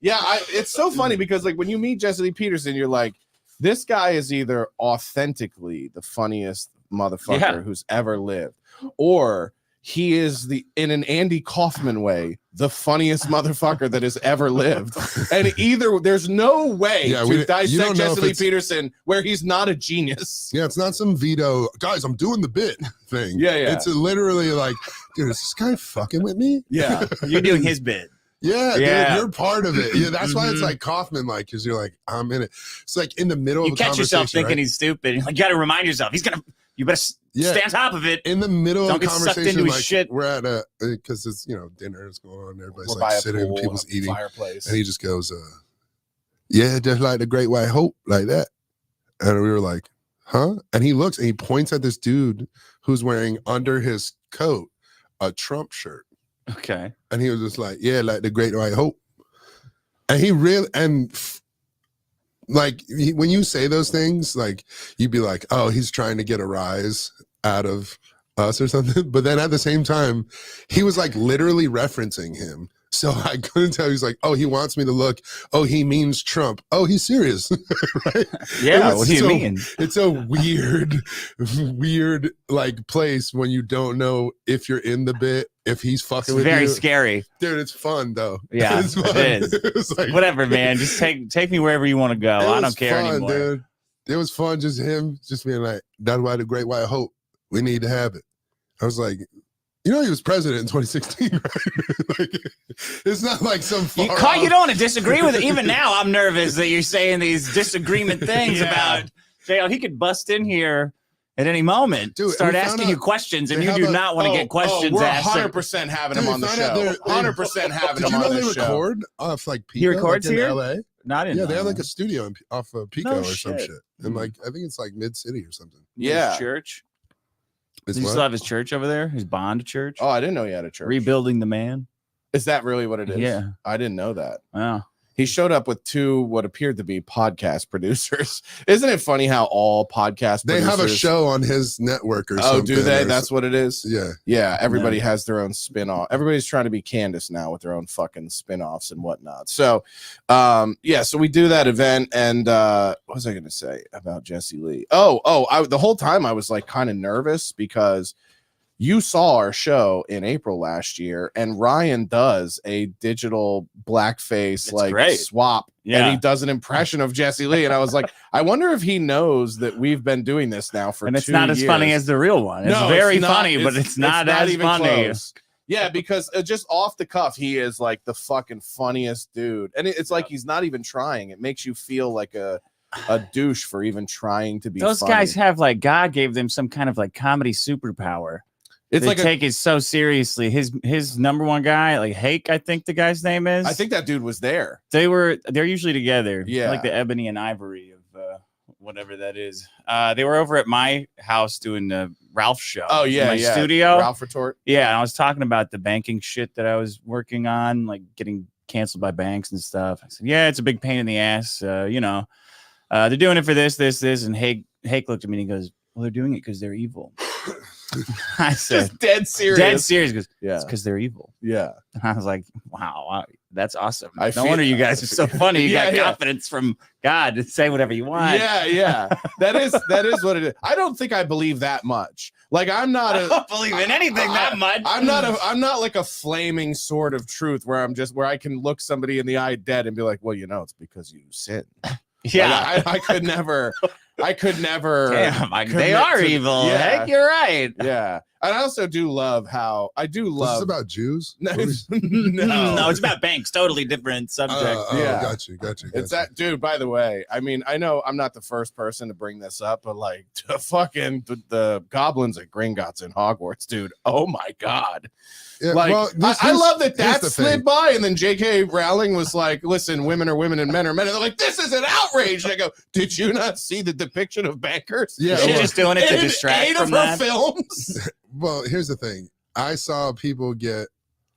Yeah, it's so funny because like when you meet Jesse Lee Peterson, you're like, this guy is either authentically the funniest motherfucker who's ever lived, or he is in an Andy Kaufman way, the funniest motherfucker that has ever lived. And either there's no way to you dissect don't know Jesse if Lee it's- Peterson where he's not a genius. Yeah, it's not some veto, guys, I'm doing the bit thing. Yeah. It's literally like, dude, is this guy fucking with me? Yeah. You're doing his bit. Yeah, Yeah. dude, you're part of it. Yeah, that's why it's Mhm. like Kaufman, like, because you're like, I'm in it. It's like in the middle You of a catch yourself conversation, thinking right? he's stupid. You got to remind yourself. You better Yeah. stay on top of it. In the middle Don't of a get sucked conversation, into his like shit. we're at a, because it's, dinner is going on, everybody's We're by like a sitting, pool, people's a eating, fireplace. and he just goes, yeah, just like the Great White Hope, like that. And we were like, huh? And he looks and he points at this dude who's wearing under his coat a Trump shirt. Okay. And he was just like, yeah, like the Great White Hope. And he really, when you say those things, like you'd be like, oh, he's trying to get a rise out of us or something. But then at the same time, he was like literally referencing him. So I couldn't tell. He's like, oh, he wants me to look. Oh, he means Trump. Oh, he's serious. Right? Yeah. What do you mean? It's a weird like place when you don't know if you're in the bit, if he's fucking with you. Very scary. Dude, it's fun though. Yeah, it's fun. it is. It's like, whatever, man. Just take me wherever you want to go. I don't care fun, anymore. Dude. It was fun just him just being like, that's why the Great White Hope, we need to have it. I was like, you know, he was president in 2016, right? Like, it's not like some far You don't want to disagree with it. Even now, I'm nervous that you're saying these disagreement things about JL. He could bust in here at any moment, dude, start asking you questions, and you do not want to get questions we're asked. 100% having him on the show. 100% having him on the show. Did you know they record off like Pico? He records like in here? LA? Not in they have like a studio off of Pico or some shit. shit. And like, I think it's like mid-city or something. Yeah. His church. It's Does he what? still have his church over there? His Bond church? Oh, I didn't know he had a church. Rebuilding the man. Is that really what it is? Yeah. I didn't know that. Wow. He showed up with two what appeared to be podcast producers. Isn't it funny how all podcast They producers... have a show on his network or something. Oh, do they? That's what it is? Yeah. Yeah, everybody has their own spin-off. Everybody's trying to be Candace now with their own fucking spin-offs and whatnot. So, so we do that event, and what was I going to say about Jesse Lee? The whole time I was like kind of nervous because you saw our show in April last year, and Ryan does a digital blackface swap, and he does an impression of Jesse Lee, and I was like, I wonder if he knows that we've been doing this now for 2 years. And it's not as funny as the real one. It's very funny, but it's not as funny. Close. Yeah, because just off the cuff, he is like the fucking funniest dude, and it's like he's not even trying. It makes you feel like a douche for even trying to be. Those funny. guys have like God gave them some kind of like comedy superpower. It's they like take it so seriously. His number one guy, like Hake, I think the guy's name is. I think that dude was there. They're usually together. Yeah, like the ebony and ivory of whatever that is. They were over at my house doing the Ralph show. Oh yeah, my studio. Ralph Retort. Yeah, and I was talking about the banking shit that I was working on, like getting canceled by banks and stuff. I said, yeah, it's a big pain in the ass. They're doing it for this, and Hake looked at me and he goes, well, they're doing it because they're evil. I said, just dead serious. Dead serious. He goes, yeah, it's because they're evil. Yeah. And I was like, wow, that's awesome. No wonder you guys are so funny. You got confidence from God to say whatever you want. Yeah. That is what it is. I don't think I believe that much. Like I don't believe in anything that much. I'm not like a flaming sword of truth where I can look somebody in the eye dead and be like, well, it's because you sin. Yeah. Like, I could never. Damn, they are evil. Yeah. Heck, you're right. Yeah. And I also do love how This is about Jews? No, no, it's about banks. Totally different subject. Yeah. Got you. It's that dude, by the way. I mean, I know I'm not the first person to bring this up, but like the goblins at Gringotts in Hogwarts, dude. Oh my God. Yeah, like I love that the slid thing. by, and then J.K. Rowling was like, "Listen, women are women and men are men." And they're like, "This is an outrage." And I go, "Did you not see the depiction of bankers?" Yeah, she's just doing it to distract from that. Films. Well, here's the thing. I saw people get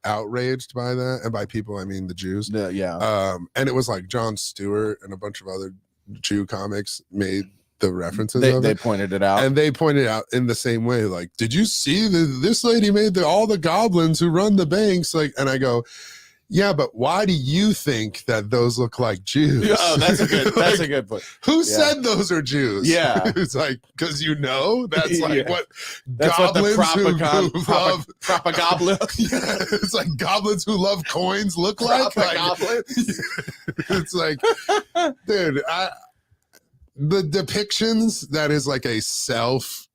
outraged by that, and by people I mean the Jews. Yeah. And it was like Jon Stewart and a bunch of other Jew comics made the references. They pointed it out, and they pointed out in the same way. Like, did you see this lady made all the goblins who run the banks? Like, and I go, yeah, but why do you think that those look like Jews? Oh, that's a good point. Who said those are Jews? Yeah, it's like because that's like what that's goblins what the who love propagoblin. Yeah, it's like goblins who love coins look like. It's like, dude, the depictions that is like a self.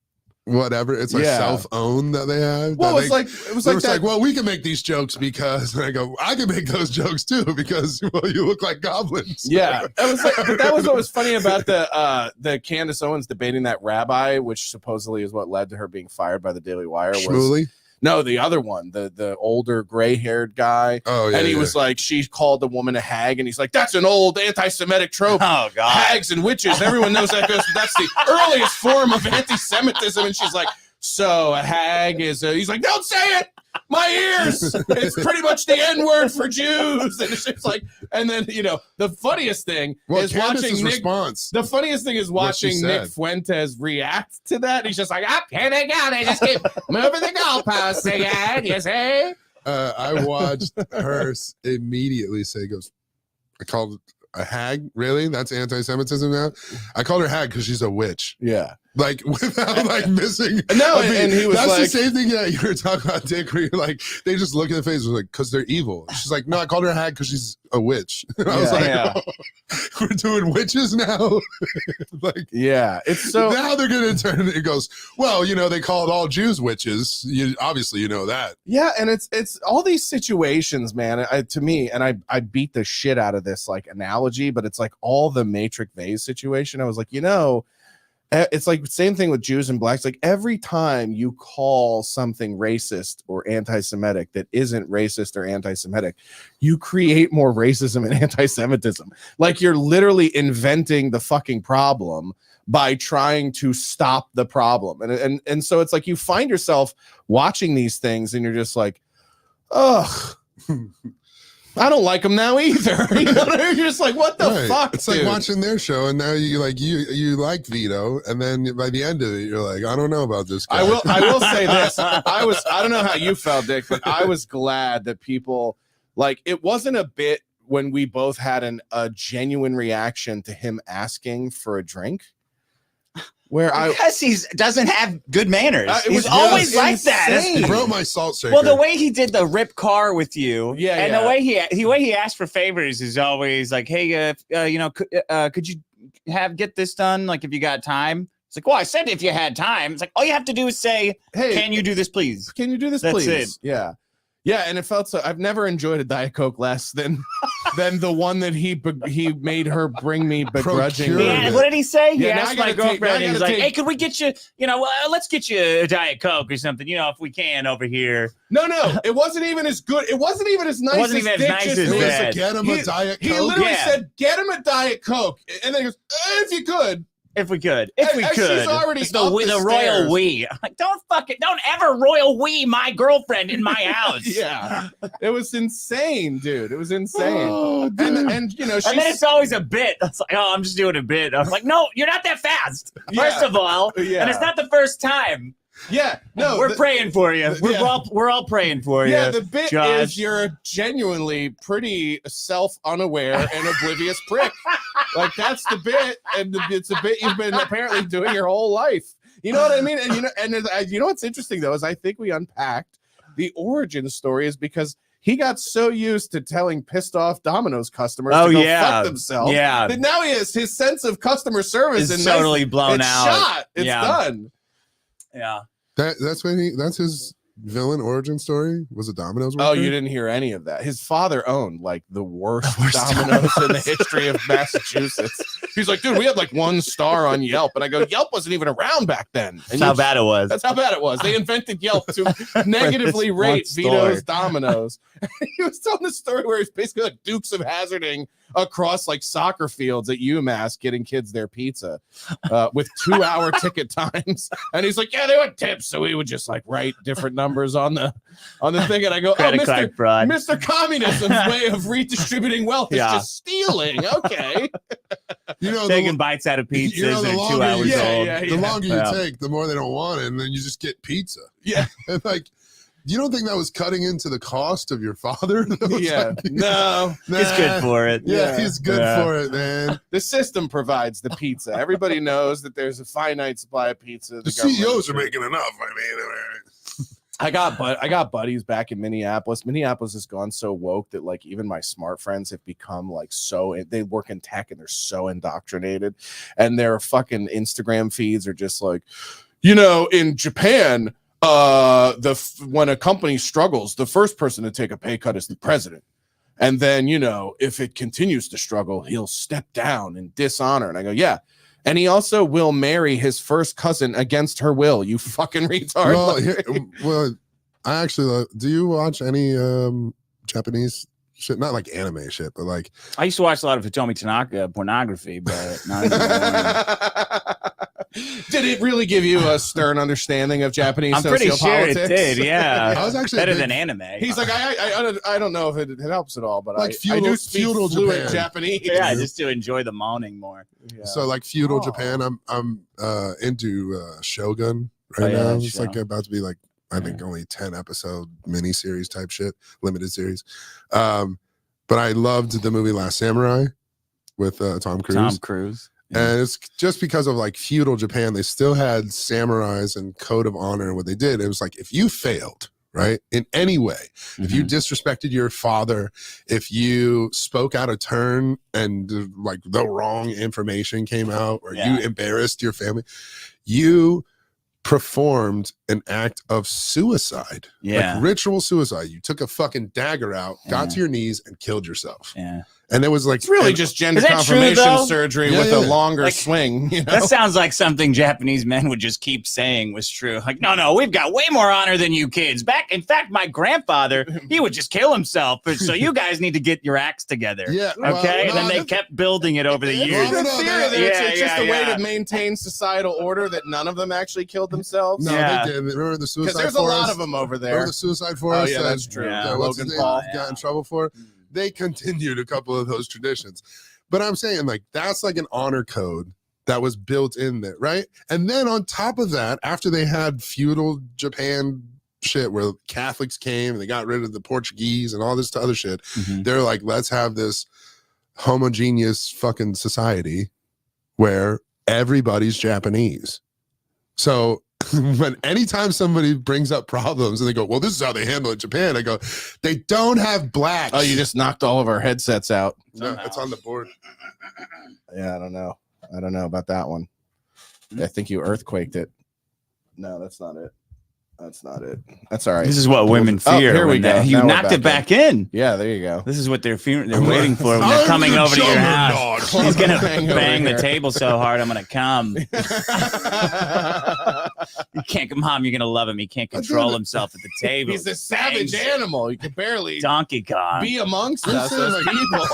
Whatever, it's like self-own that they have. Well, it was like, well, we can make these jokes because, and I go, I can make those jokes too because, well, you look like goblins. Yeah, that was what was funny about the Candace Owens debating that rabbi, which supposedly is what led to her being fired by the Daily Wire. Shmuley? No, the other one, the older gray-haired guy. Oh yeah. And he was like, she called the woman a hag, and he's like, that's an old anti-Semitic trope. Oh God. Hags and witches. Everyone knows that goes. That's the earliest form of anti-Semitism. And she's like, so a hag is. He's like, don't say it. My ears. It's pretty much the N-word for Jews. And it's just like, and then the funniest thing is watching Nick. Response. The funniest thing is watching Nick Fuentes react to that. He's just like, here they go. They just keep moving the goalposts again. You see? I watched her immediately say, "Goes, I called it a hag. Really? That's anti-Semitism now. I called her hag because she's a witch. Yeah." Like without like missing. No, and he was that's like, the same thing that you were talking about, Dick, where you're like, they just look in the face and like, because they're evil. She's like, no, I called her a hag because she's a witch. I was like, oh, we're doing witches now. Like, yeah, it's so now they're gonna turn it goes, well, they called all Jews witches. Obviously you know that. Yeah, and it's all these situations, man. To me, and I beat the shit out of this like analogy, but it's like all the Matrix Vase situation. I was like, it's like same thing with Jews and blacks. Like every time you call something racist or anti-Semitic that isn't racist or anti-Semitic, you create more racism and anti-Semitism. Like you're literally inventing the fucking problem by trying to stop the problem. And so it's like you find yourself watching these things and you're just like, ugh. I don't like them now either. You're just like, what the fuck? It's dude? like watching their show, and now you like Vito, and then by the end of it, you're like, I don't know about this guy. I will say this. I don't know how you felt, Dick, but I was glad that people like it wasn't a bit when we both had a genuine reaction to him asking for a drink. Because he doesn't have good manners. He's always like that. He broke my salt shaker. Well, the way he did the rip car with you, and yeah. the way he asked for favors is always like, hey, could you get this done? Like, if you got time. It's like, well, I said if you had time. It's like all you have to do is say, hey, can you do this, please? Can you do this, please? That's it. Yeah. Yeah, and it felt so. I've never enjoyed a Diet Coke less than the one that he made her bring me begrudgingly. Yeah, what did he say? He Yeah, asked my girlfriend. He was like, "Hey, could we get you? Let's get you a Diet Coke or something. If we can over here." No, it wasn't even as good. It wasn't even as nice. It wasn't even as nice as that. Get him a Diet Coke. He literally said, "Get him a Diet Coke," and then he goes, "If you could." If we could. She's already it's the royal we. I'm like, don't ever royal we my girlfriend in my house. Yeah. It was insane, dude. It was insane. Oh, and then it's always a bit. It's like, oh, I'm just doing a bit. I'm like, no, you're not that fast. First of all. Yeah. And it's not the first time. Yeah, no, we're praying for you. We're all praying for you. Yeah, the bit Josh. is you're a genuinely pretty self-unaware and oblivious prick. Like that's the bit, and it's a bit you've been apparently doing your whole life. You know what I mean? And you know what's interesting though is I think we unpacked the origin story is because he got so used to telling pissed off Domino's customers to go fuck themselves. Yeah, that now his sense of customer service is totally blown out. Shot. It's done. Yeah. That's his villain origin story. Was it Domino's? Oh, you didn't hear any of that. His father owned like the worst Domino's in the history of Massachusetts. He's like, dude, we had like 1 star on Yelp. And I go, Yelp wasn't even around back then. That's how bad it was. That's how bad it was. They invented Yelp to negatively rate Vito's Domino's. He was telling the story where he's basically like Dukes of Hazzarding across like soccer fields at UMass getting kids their pizza with 2-hour ticket times. And he's like, yeah, they were tips. So we would just like write different numbers on the thing. And I go, Mr. Communism's way of redistributing wealth is just stealing. Okay. Taking bites out of pizzas that are 2 hours old. The longer you take, the more they don't want it. And then you just get pizza. Yeah. And like, you don't think that was cutting into the cost of your father? Yeah. No. He's good for it. Yeah, he's good for it, man. The system provides the pizza. Everybody knows that there's a finite supply of pizza. The CEOs are making enough. I got buddies back in Minneapolis. Minneapolis has gone so woke that like even my smart friends have become like they work in tech and they're so indoctrinated. And their fucking Instagram feeds are just like, in Japan, when a company struggles, the first person to take a pay cut is the president. And then, if it continues to struggle, he'll step down in dishonor. And I go, yeah. And he also will marry his first cousin against her will. You fucking retard. Well, I actually do you watch any Japanese shit? Not like anime shit, but like I used to watch a lot of Hitomi Tanaka pornography, but not anymore. Did it really give you a stern understanding of Japanese I'm pretty sure sociopolitics? it did. Yeah, I was actually better big- than anime. He's like, I don't know if it helps at all, but Like I do feudal- speak feudal fluent Japan. Japanese. yeah, just to enjoy the moaning more. Yeah. so like feudal Oh. Japan. I'm into Shogun Oh, right yeah, now. that It's like show. about to be like I think only 10 episode miniseries type shit, limited series. But I loved the movie Last Samurai with Tom Cruise. Tom Cruise. Yeah. And it's just because of like feudal Japan, they still had samurais and code of honor. And what they did, it was like if you failed, right, in any way, if you disrespected your father, if you spoke out of turn and like the wrong information came out, or you embarrassed your family, you performed an act of suicide, like ritual suicide. You took a fucking dagger out, got to your knees, and killed yourself. Yeah. And it was like It's really and- just gender Is that true, confirmation though? surgery Yeah, with yeah. a longer Like- swing. You know? That sounds like something Japanese men would just keep saying was true. Like, no, we've got way more honor than you kids. In fact, my grandfather, he would just kill himself. But so you guys need to get your acts together. Yeah. Okay. well, and then no, they that's- kept building it over the It's years. a no, theory no, that it's yeah, just a yeah, way yeah. to maintain societal order that none of them actually killed themselves. No, Yeah. they did. Remember the Because suicide there's a forest? lot of them over Remember there. the suicide forest? yeah, that- that's true. Yeah. that what's Logan his name Paul. got in trouble for? They continued a couple of those traditions. But I'm saying, like, that's like an honor code that was built in there, right? And then on top of that, after they had feudal Japan shit where Catholics came and they got rid of the Portuguese and all this other shit, they're like, let's have this homogeneous fucking society where everybody's Japanese. So when anytime somebody brings up problems and they go, well, this is how they handle it in Japan, I go, they don't have blacks. Oh, you just knocked all of our headsets out. No, it's on the board. Yeah, I don't know. I don't know about that one. I think you earthquaked it. No, that's not it. That's not it. That's all right. This is what women Oh, fear. here we when go. You Now we're knocked it back in. Yeah, there you go. This is what they're waiting for when they're coming over to your house. He's gonna bang the table so hard, I'm gonna come. You can't come home. You're gonna love him. He can't control himself at the table. He's a savage Bangs animal. You can barely Donkey Kong. be amongst I'm us saying, as like- people.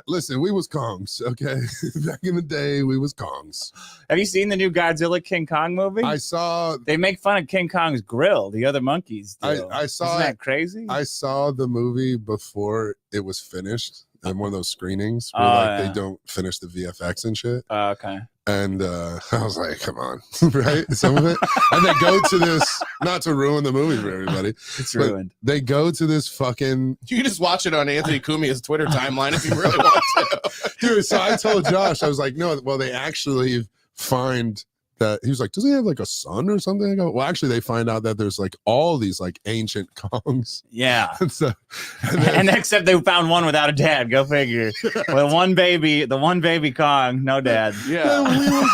Listen, we was Kongs, okay? Back in the day, we was Kongs. Have you seen the new Godzilla King Kong movie? I saw They make fun of King Kong's grill. The other monkeys do. I saw Isn't it. that crazy? I saw the movie before it was finished in one of those screenings where Oh, like yeah. they don't finish the VFX and shit. Okay. And I was like, come on, right? Some of it. And they go to this, not to ruin the movie for everybody, It's but ruined. they go to this fucking You can just watch it on Anthony Cumia's Twitter timeline if you really want to. dude. So I told Josh, I was like, no, well, they actually find that he was like, does he have like a son or something? I go, well, actually, they find out that there's like all these like ancient Kongs. Yeah. And so, and then- And except they found one without a dad. Go figure. Well, the one baby Kong, no dad. Yeah. we was,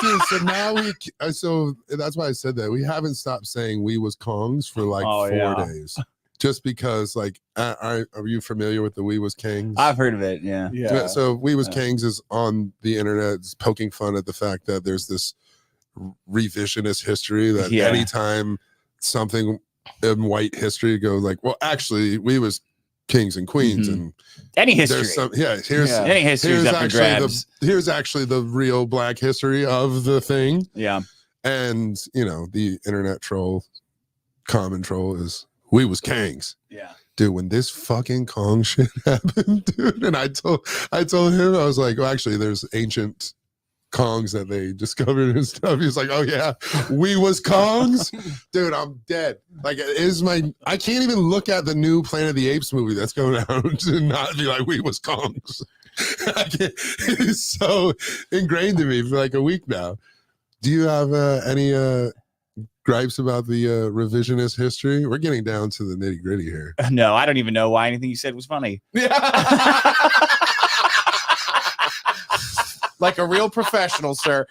dude, so now so that's why I said that we haven't stopped saying we was Kongs for like Oh, 4 yeah. days, just because like, are you familiar with the We Was Kings? I've heard of it. Yeah. Yeah. So We Was Yeah. Kings is on the internet it's poking fun at the fact that there's this revisionist history that Yeah. anytime something in white history goes like, well, actually, we was kings and queens, Mhm. and Any history. there's some here's Yeah. Any history's up for grabs. here's actually the real black history of the thing. Yeah. And the internet troll, common troll is we was kings. Yeah. Dude, when this fucking Kong shit happened, dude, and I told him, I was like, well, actually, there's ancient Kongs that they discovered and stuff. He's like, oh yeah, we was Kongs, dude. I'm dead. Like, I can't even look at the new Planet of the Apes movie that's going out and not be like, we was Kongs. I can't, it is so ingrained in me for like a week now. Do you have any gripes about the revisionist history? We're getting down to the nitty gritty here. No, I don't even know why anything you said was funny. Like a real professional, sir.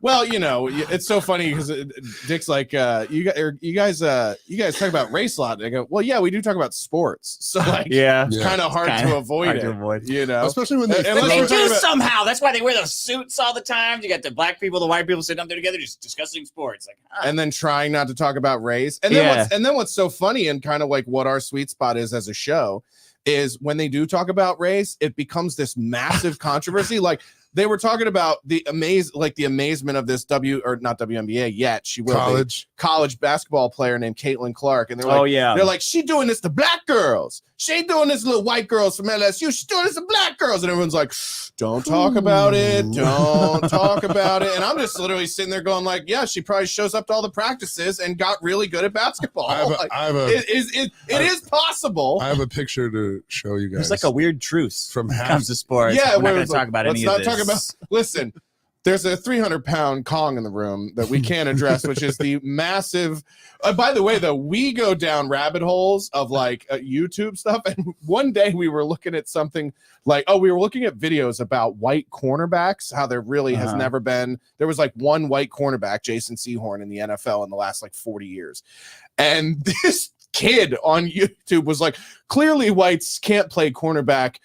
Well, you know, it's so funny because Dick's like, you guys talk about race a lot. And I go, well, yeah, we do talk about sports. So like, Yeah. it's kind of hard to avoid it. You know, Especially when they Unless But they we're talking do about- somehow. That's why they wear those suits all the time. You got the black people, the white people sitting up there together, just discussing sports. Like, and then trying not to talk about race. And then what's so funny and kind of like what our sweet spot is as a show is when they do talk about race, it becomes this massive controversy. Like they were talking about the amazement of this not WNBA yet. She will college basketball player named Caitlin Clark. And they're like, they're like, she doing this to black girls. She ain't doing this to little white girls from LSU. She's doing this to black girls. And everyone's like, don't talk about it. Don't talk about it. And I'm just literally sitting there going like, yeah, she probably shows up to all the practices and got really good at basketball. It is possible. I have a picture to show you guys. there's like a weird truce from when it half. comes to sports. Yeah, we're not going to talk about any of this. Listen, there's a 300-pound Kong in the room that we can't address, which is the massive. By the way, though, we go down rabbit holes of like YouTube stuff. And one day we were looking at something like, we were looking at videos about white cornerbacks, how there really has never been. There was like one white cornerback, Jason Sehorn, in the NFL in the last like 40 years. And this kid on YouTube was like, clearly whites can't play cornerback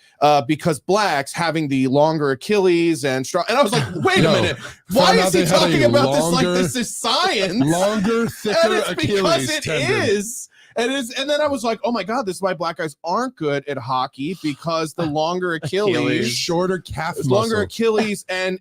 because blacks having the longer Achilles and strong. And I was like, wait a minute, why is he talking about this like this is science? Longer, thicker and it's Achilles because it tendon. is. And then I was like, oh my God, this is why black guys aren't good at hockey because the longer Achilles, shorter calf muscle. longer Achilles and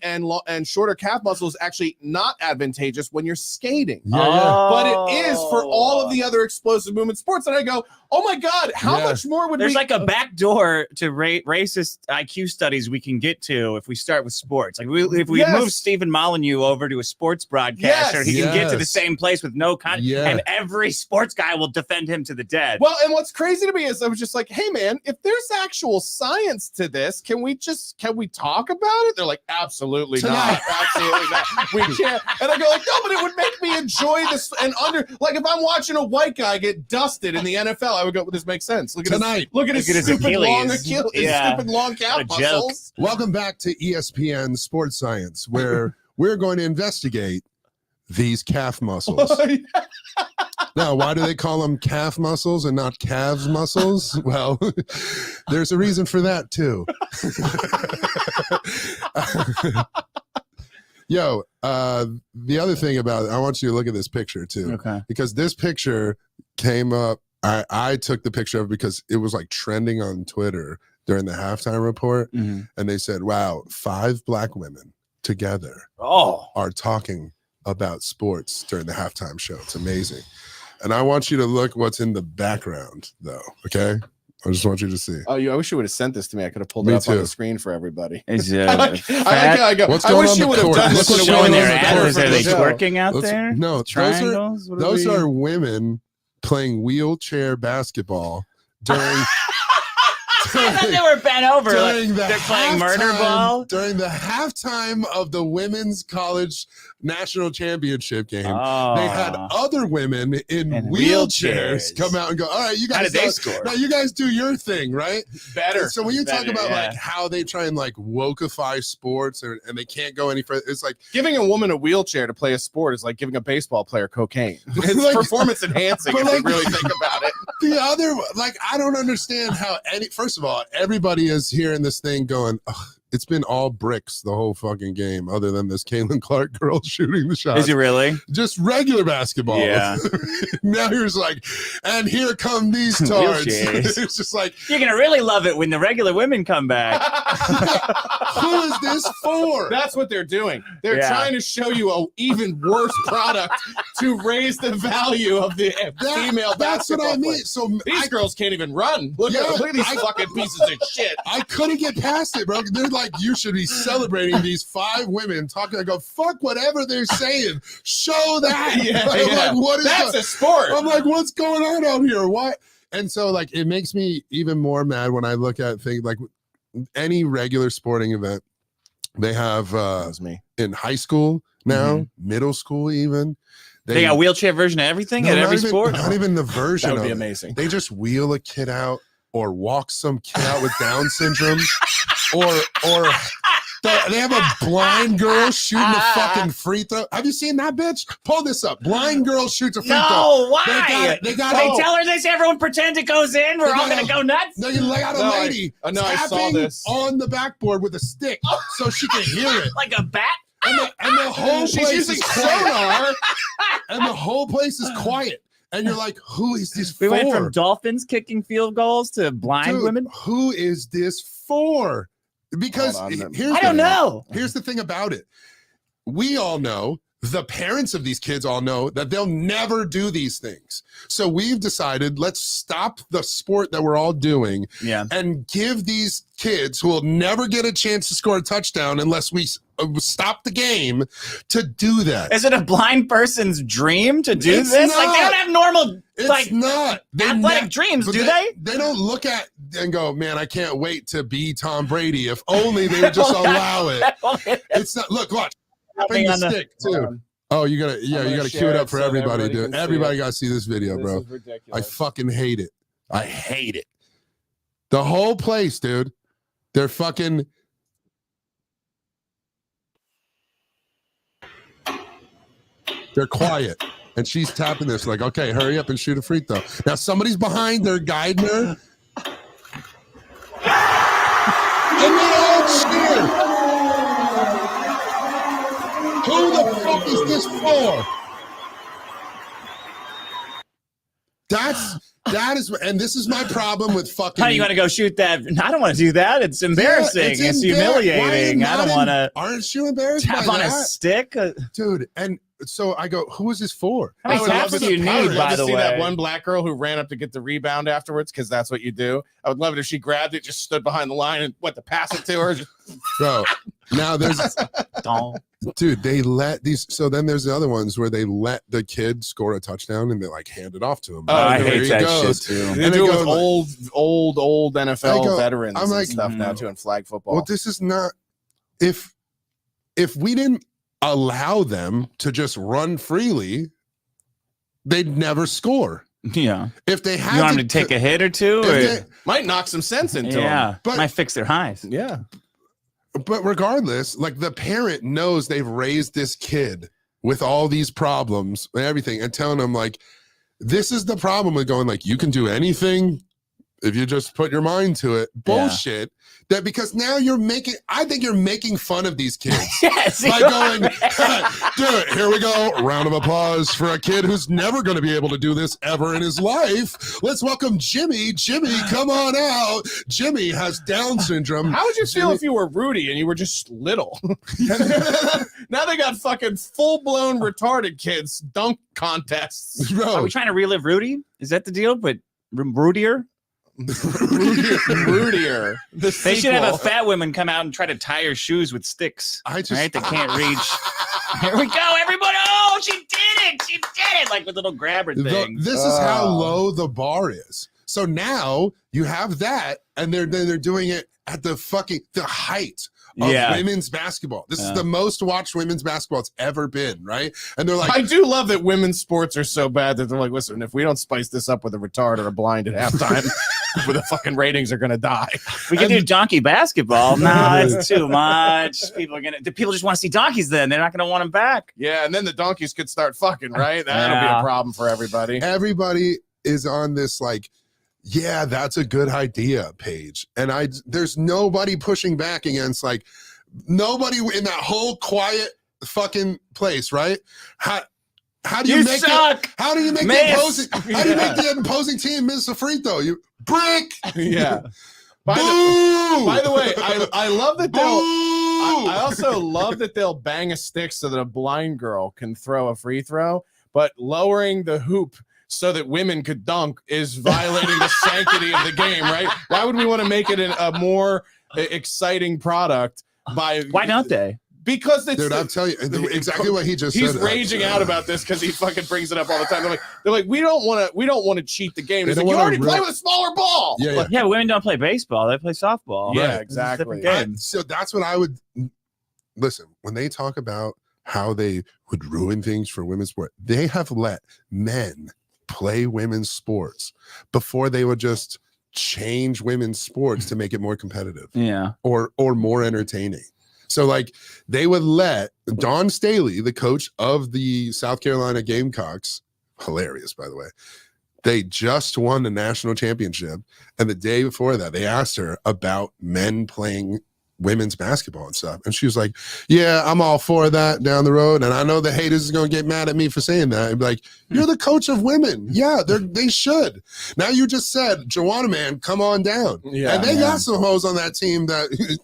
shorter calf muscle is actually not advantageous when you're skating. But it is for all of the other explosive movement sports. And I go, oh my God, how much more would There's like a back door to racist IQ studies we can get to if we start with sports. Like if we move Stephen Molyneux over to a sports broadcaster, he can get to the same place with no and every sports guy will defend him to the dead. Well, and what's crazy to me is I was just like, hey man, if there's actual science to this, can we talk about it? They're like, absolutely not. Absolutely not. We can't. And I go like, no, but it would make me enjoy this and like if I'm watching a white guy get dusted in the NFL, I would go, this makes sense. Look at his stupid long Achilles, stupid long calf muscles. Welcome back to ESPN Sports Science, where we're going to investigate these calf muscles. Now, why do they call them calf muscles and not calves muscles? Well, there's a reason for that too. Yo, the other thing about it, I want you to look at this picture too. Okay. Because this picture came up, I took the picture of it because it was like trending on Twitter during the halftime report. And they said, wow, 5 black women together are talking about sports during the halftime show. It's amazing. And I want you to look what's in the background, though. Okay, I just want you to see. Oh, I wish you would have sent this to me. I could have pulled it up on the screen for everybody. Is I like how I go. What's I going wish on you the would have court? done What's this. going on their the court address. for Are the they show? twerking out there? No, Triangles? those are women playing wheelchair basketball during. I thought they were bent over. They're playing murder ball during the halftime of the women's college national championship game. They had other women in wheelchairs come out and go, all right, you guys, how did they score? Now you guys do your thing, right? Better. So when you talk about like how they try and like wokeify sports and they can't go any further, it's like giving a woman a wheelchair to play a sport is like giving a baseball player cocaine. It's like, performance enhancing if you really think about it. The other, like, I don't understand how first of all, everybody is hearing this thing going, it's been all bricks the whole fucking game, other than this Caitlin Clark girl shooting the shot. Is it really? Just regular basketball. Yeah. Now here's like, and here come these tards. It's just like, you're gonna really love it when the regular women come back. who is this for? That's what they're doing. They're trying to show you an even worse product to raise the value of the female. That's what I mean. So these girls can't even run. Look at these fucking pieces of shit. I couldn't get past it, bro. They're like, you should be celebrating these 5 women talking. I go, fuck whatever they're saying. Show that. Like, what is that's a sport. I'm like, what's going on out here? Why? And so, like, it makes me even more mad when I look at things like any regular sporting event. They have in high school now, middle school even. They got a wheelchair version of everything at every sport. Not even the version. That would be of amazing. They just wheel a kid out or walk some kid out with Down syndrome, or They have a blind girl shooting a fucking free throw. Have you seen that bitch? Pull this up. Blind girl shoots a free throw. No, why? They They tell her this. Everyone pretend it goes in. We're all gonna go nuts. They got a lady I saw tapping this on the backboard with a stick so she can hear it. Like a bat. And the whole She's place using is quiet. sonar. And the whole place is quiet. And you're like, who is this We for? went from dolphins kicking field goals to blind Dude, women. who is this for? Because Hold on. here's I don't know. Here's the thing about it. We all know, the parents of these kids all know that they'll never do these things. So we've decided, let's stop the sport that we're all doing Yeah. and give these kids who will never get a chance to score a touchdown unless we stop the game to do that. Is it a blind person's dream to do It's this? not. Like they don't have normal It's not. athletic dreams, but do they? They don't look at and go, man, I can't wait to be Tom Brady. If only they would just allow it. It's not. Look, watch. Tapping the stick too. Oh, you gotta cue it up for everybody, dude. Everybody gotta see this video, bro. This is ridiculous. I fucking hate it. I hate it. The whole place, dude. They're fucking. They're quiet. And she's tapping this, like, okay, hurry up and shoot a free throw. Now somebody's behind, they're guiding her. And they all cheer. Who the fuck is this for? That is, and this is my problem with fucking. How you want to go shoot that? I don't want to do that. It's embarrassing. Yeah, it's humiliating. I don't want to. Aren't you embarrassed Tap by on that? a stick, Dude? And so I go, who is this for? How many I would love taps to do you see- I would need, love by to the see that way? one black girl who ran up to get the rebound afterwards, because that's what you do. I would love it if she grabbed it, just stood behind the line, and went to pass it to her. Bro, now there's, Don't. dude, they let these. So then there's the other ones where they let the kid score a touchdown and they like hand it off to him. Oh, I there hate he that goes. shit too. They And do they it with go, old NFL I go- veterans I'm like, and stuff now too in flag football. Well, this is not. If we didn't allow them to just run freely, they'd never score. Yeah. If they had You want them to take a hit or two? if Or, they- Might knock some sense into yeah. But- Might fix their highs. them. Yeah. But regardless, like the parent knows they've raised this kid with all these problems and everything, and telling them like, this is the problem with going like, you can do anything if you just put your mind to it. Bullshit. That because now I think you're making fun of these kids. Yes. By going, dude, here we go. A round of applause for a kid who's never going to be able to do this ever in his life. Let's welcome Jimmy. Jimmy, come on out. Jimmy has Down syndrome. How would you feel if you were Rudy and you were just little? Now they got fucking full-blown retarded kids dunk contests. Are Bro, we trying to relive Rudy? Is that the deal? But Rudier? Rudier. The They should have a sequel. fat woman come out and try to tie her shoes with sticks. I just Right? They can't reach. Here we go, everybody. Oh, she did it. She did it. Like with little grabber things. This is how low the bar is. So now you have that, and they're doing it at the height of Yeah. women's basketball. This is Yeah. the most watched women's basketball it's ever been, right? And they're like, I do love that women's sports are so bad that they're like, listen, if we don't spice this up with a retard or a blind at halftime, the fucking ratings are gonna die. We can do donkey basketball. No, it's too much. People just want to see donkeys then. They're not gonna want them back. Yeah, and then the donkeys could start fucking, right? That'll be Yeah. a problem for everybody. everybody is on this like, yeah, that's a good idea page, and there's nobody pushing back against, like, nobody in that whole quiet fucking place, right? How do you make suck. how do you make Miss. the opposing team miss a free throw? You brick. Yeah. By Boo! the way, I love that Boo! I also love that they'll bang a stick so that a blind girl can throw a free throw, but lowering the hoop so that women could dunk is violating the sanctity of the game, right? Why would we want to make it a more exciting product by Why don't they? Because it's Dude, I'm telling you exactly what he just he's said. raging out about this because he fucking brings it up all the time. They're like, we don't want to cheat the game. They He's don't like, you wanna already play rip- with a smaller ball. Yeah, yeah. Like, Yeah, women don't play baseball. They play softball. Yeah, Right. exactly. It's a different game. So that's what I would listen when they talk about how they would ruin things for women's sport. They have let men play women's sports before they would just change women's sports to make it more competitive Yeah. or more entertaining. So like they would let Dawn Staley, the coach of the South Carolina Gamecocks, hilarious by the way, they just won the national championship, and the day before that they asked her about men playing women's basketball and stuff, and she was like, yeah, I'm all for that down the road, and I know the haters is gonna get mad at me for saying that, and be like, you're the coach of women. Yeah, they should. Now you just said Joanna man, come on down. Yeah, and they got some hoes on that team that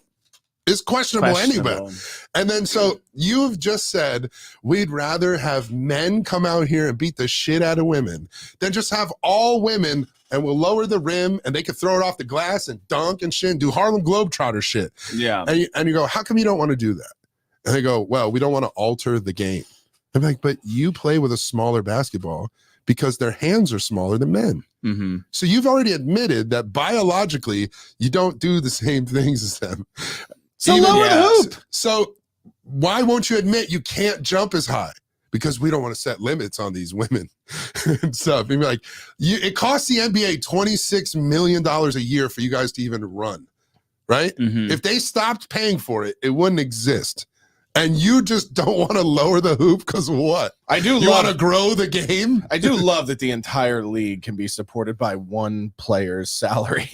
is questionable anyway. And then so you've just said we'd rather have men come out here and beat the shit out of women than just have all women, and we'll lower the rim and they can throw it off the glass and dunk and shit and do Harlem Globetrotter shit. Yeah. And you go, how come you don't want to do that? And they go, well, we don't want to alter the game. I'm like, but you play with a smaller basketball because their hands are smaller than men. Mm-hmm. So you've already admitted that biologically you don't do the same things as them. So lower the hoop. So why won't you admit you can't jump as high? Because we don't want to set limits on these women and stuff. And be like, it costs the NBA $26 million a year for you guys to even run, right? Mm-hmm. If they stopped paying for it, it wouldn't exist. And you just don't want to lower the hoop because what? I do. You want to grow the game? I do love that the entire league can be supported by one player's salary.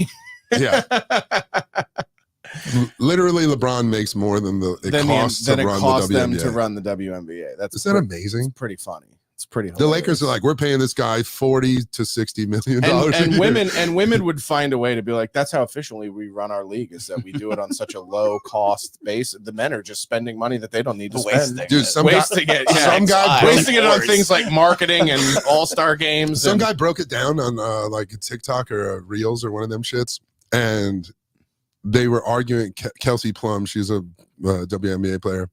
Yeah. Literally, LeBron makes more than it costs them to run the WNBA. Is that amazing? It's pretty funny. It's pretty hilarious. The Lakers are like, we're paying this guy $40 to $60 million. And women would find a way to be like, that's how efficiently we run our league, is that we do it on such a low cost base. The men are just spending money that they don't need to spend. Dude, wasting it on things like marketing and all-star games. Some guy broke it down on like TikTok or Reels or one of them shits, and they were arguing. Kelsey Plum, she's a WNBA player,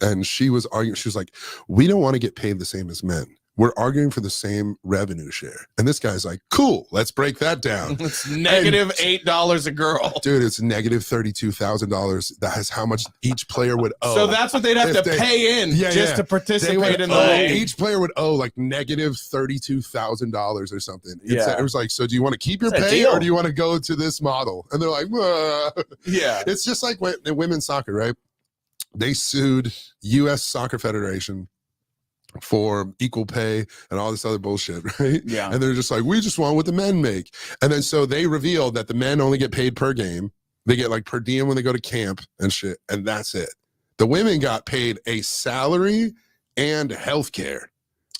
and she was arguing. She was like, we don't want to get paid the same as men. We're arguing for the same revenue share. And this guy's like, cool, let's break that down. It's negative $8 a girl. Dude, it's negative $32,000. That is how much each player would owe. So that's what they'd have to pay in to participate in the league. Each player would owe like negative $32,000 or something. It was like, so do you want to keep your pay or do you want to go to this model? And they're like, yeah. It's just like in women's soccer, right? They sued U.S. Soccer Federation for equal pay and all this other bullshit, right? Yeah. And they're just like, we just want what the men make. And then so they revealed that the men only get paid per game. They get like per diem when they go to camp and shit, and that's it. The women got paid a salary and health care.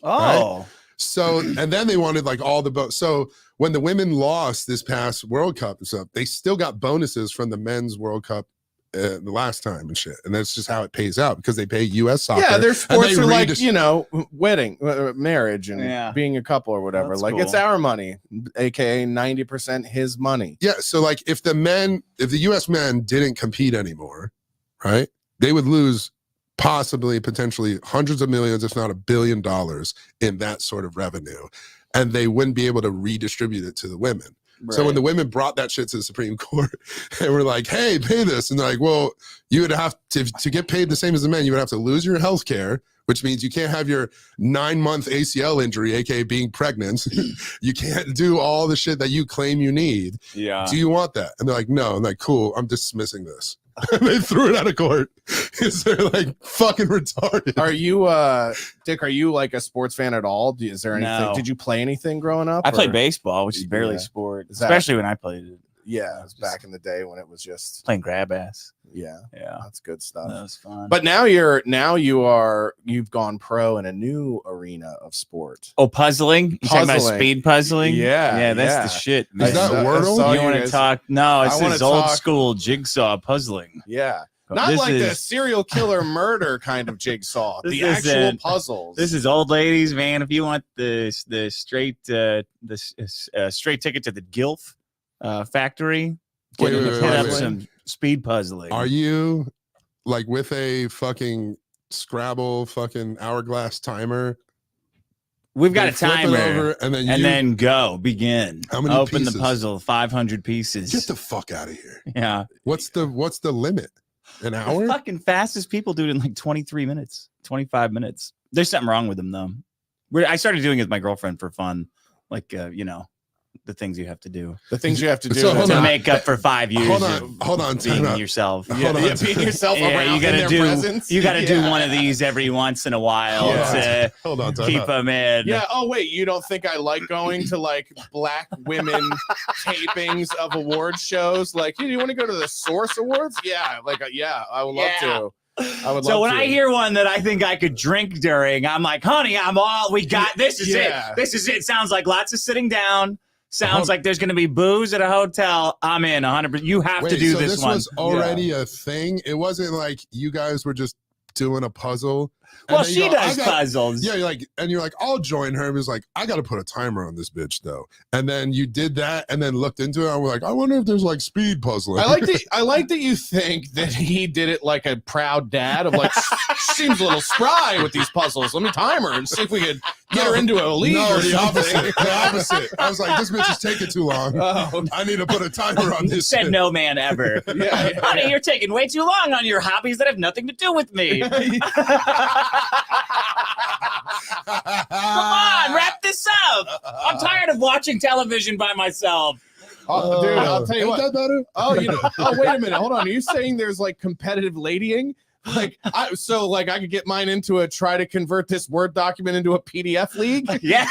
Oh. Right? So, and then they wanted like all the so when the women lost this past World Cup and stuff, they still got bonuses from the men's World Cup the last time and shit, and that's just how it pays out because they pay U.S. soccer. Yeah, their sports are like wedding, marriage, and being a couple or whatever. That's it's our money, aka 90% his money. Yeah, so like if the U.S. men didn't compete anymore, right, they would lose potentially hundreds of millions, if not $1 billion, in that sort of revenue, and they wouldn't be able to redistribute it to the women. Right. So when the women brought that shit to the Supreme Court, they were like, hey, pay this. And they're like, well, you would have to get paid the same as the men, you would have to lose your health care, which means you can't have your 9-month ACL injury, aka being pregnant. You can't do all the shit that you claim you need. Yeah. Do you want that? And they're like, no. I'm like, cool, I'm dismissing this. They threw it out of court because they're like fucking retarded. Are you, Dick? Are you like a sports fan at all? Is there anything? No. Did you play anything growing up? I played baseball, which is barely sport, especially when I played it. Yeah, it was back in the day when it was just playing grab ass. Yeah, that's good stuff. That was fun. But now you've gone pro in a new arena of sport. Oh, puzzling? You talking about speed puzzling? Yeah, that's the shit. Is that Wordle? You want to talk? No, it's this old school jigsaw puzzling. Yeah. Not like the serial killer murder kind of jigsaw. The actual puzzles. This is old ladies, man. If you want the straight straight ticket to the Gilf factory, have some speed puzzling. Are you like with a fucking Scrabble fucking hourglass timer? We've got a timer over, and then begin. How many Open pieces? the puzzle, 500 pieces. Get the fuck out of here. Yeah. What's the limit? An hour? The fucking fastest people do it in like 23 minutes, 25 minutes. There's something wrong with them though. I started doing it with my girlfriend for fun, like the things you have to do The things you have to do So, hold to on. make up for 5 years. Hold on, time being out. yourself. Yeah, Hold on. being yourself Yeah, around you gotta in their do. presence. You gotta do Yeah. one of these every once in a while Yeah. to Hold on, time keep out. them in. Yeah. Oh wait, you don't think I like going to like black women tapings of award shows? Like, hey, you want to go to the Source Awards? Yeah. Like, yeah, I would love to. I would So love when to. I hear one that I think I could drink during, I'm like, honey, we got this is Yeah. it. This is it. Sounds like lots of sitting down. Sounds Hold- like there's going to be booze at a hotel. I'm in 100%. You have to do so this one. was already a thing. It wasn't like you guys were just doing a puzzle. And Well, then you she go, does puzzles. Yeah, you're like, I'll join her. And it's like, I got to put a timer on this bitch though. And then you did that, and then looked into it. And we're like, I wonder if there's like speed puzzling. I like that you think that he did it like a proud dad of like, seems a little spry with these puzzles. Let me time her and see if we could get her into a league No, or the something. opposite. The opposite. I was like, this bitch is taking too long. Oh, I need to put a timer on this. Said shit. no man ever. yeah. Honey, you're taking way too long on your hobbies that have nothing to do with me. Come on, wrap this up. I'm tired of watching television by myself. Oh, dude, I'll tell you Ain't what. that better? Oh, oh, wait a minute. Hold on. Are you saying there's like competitive ladying? Like, I could get mine into try to convert this Word document into a PDF league. Yeah.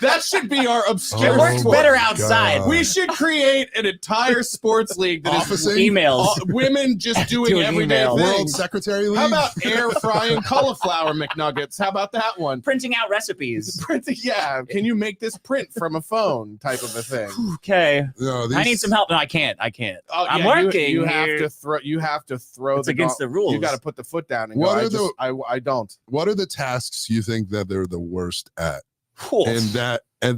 That should be our obscure. It works sport. better outside. We should create an entire sports league that is Officing? Emails. women just doing Doing everyday emails. World things. Secretary League. How about air frying cauliflower McNuggets? How about that one? Printing out recipes. Yeah, can you make this print from a phone type of a thing? Okay. No, I need some help. No, I can't. Oh, I'm yeah, working. You have here. to throw. You have to throw. It's against the rules. You got to put the foot down and What go. are the- I don't. What are the tasks you think that they're the worst at? Cool. And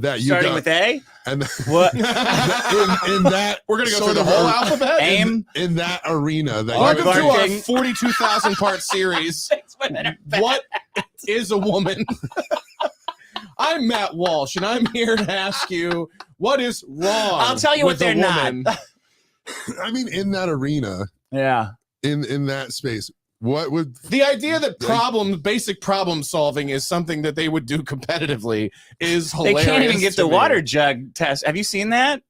that you Starting got, with A. and What? in that We're gonna go sort through the of whole a- alphabet. Aim. in that arena that Welcome to our Barking. 42,000 part series. What is a woman? I'm Matt Walsh, and I'm here to ask you what is wrong. I'll tell you what with a they're not. woman? I mean, in that arena, Yeah. in that space, what would The idea that basic problem solving is something that they would do competitively is They hilarious. can't even get to the me. water jug test. Have you seen that?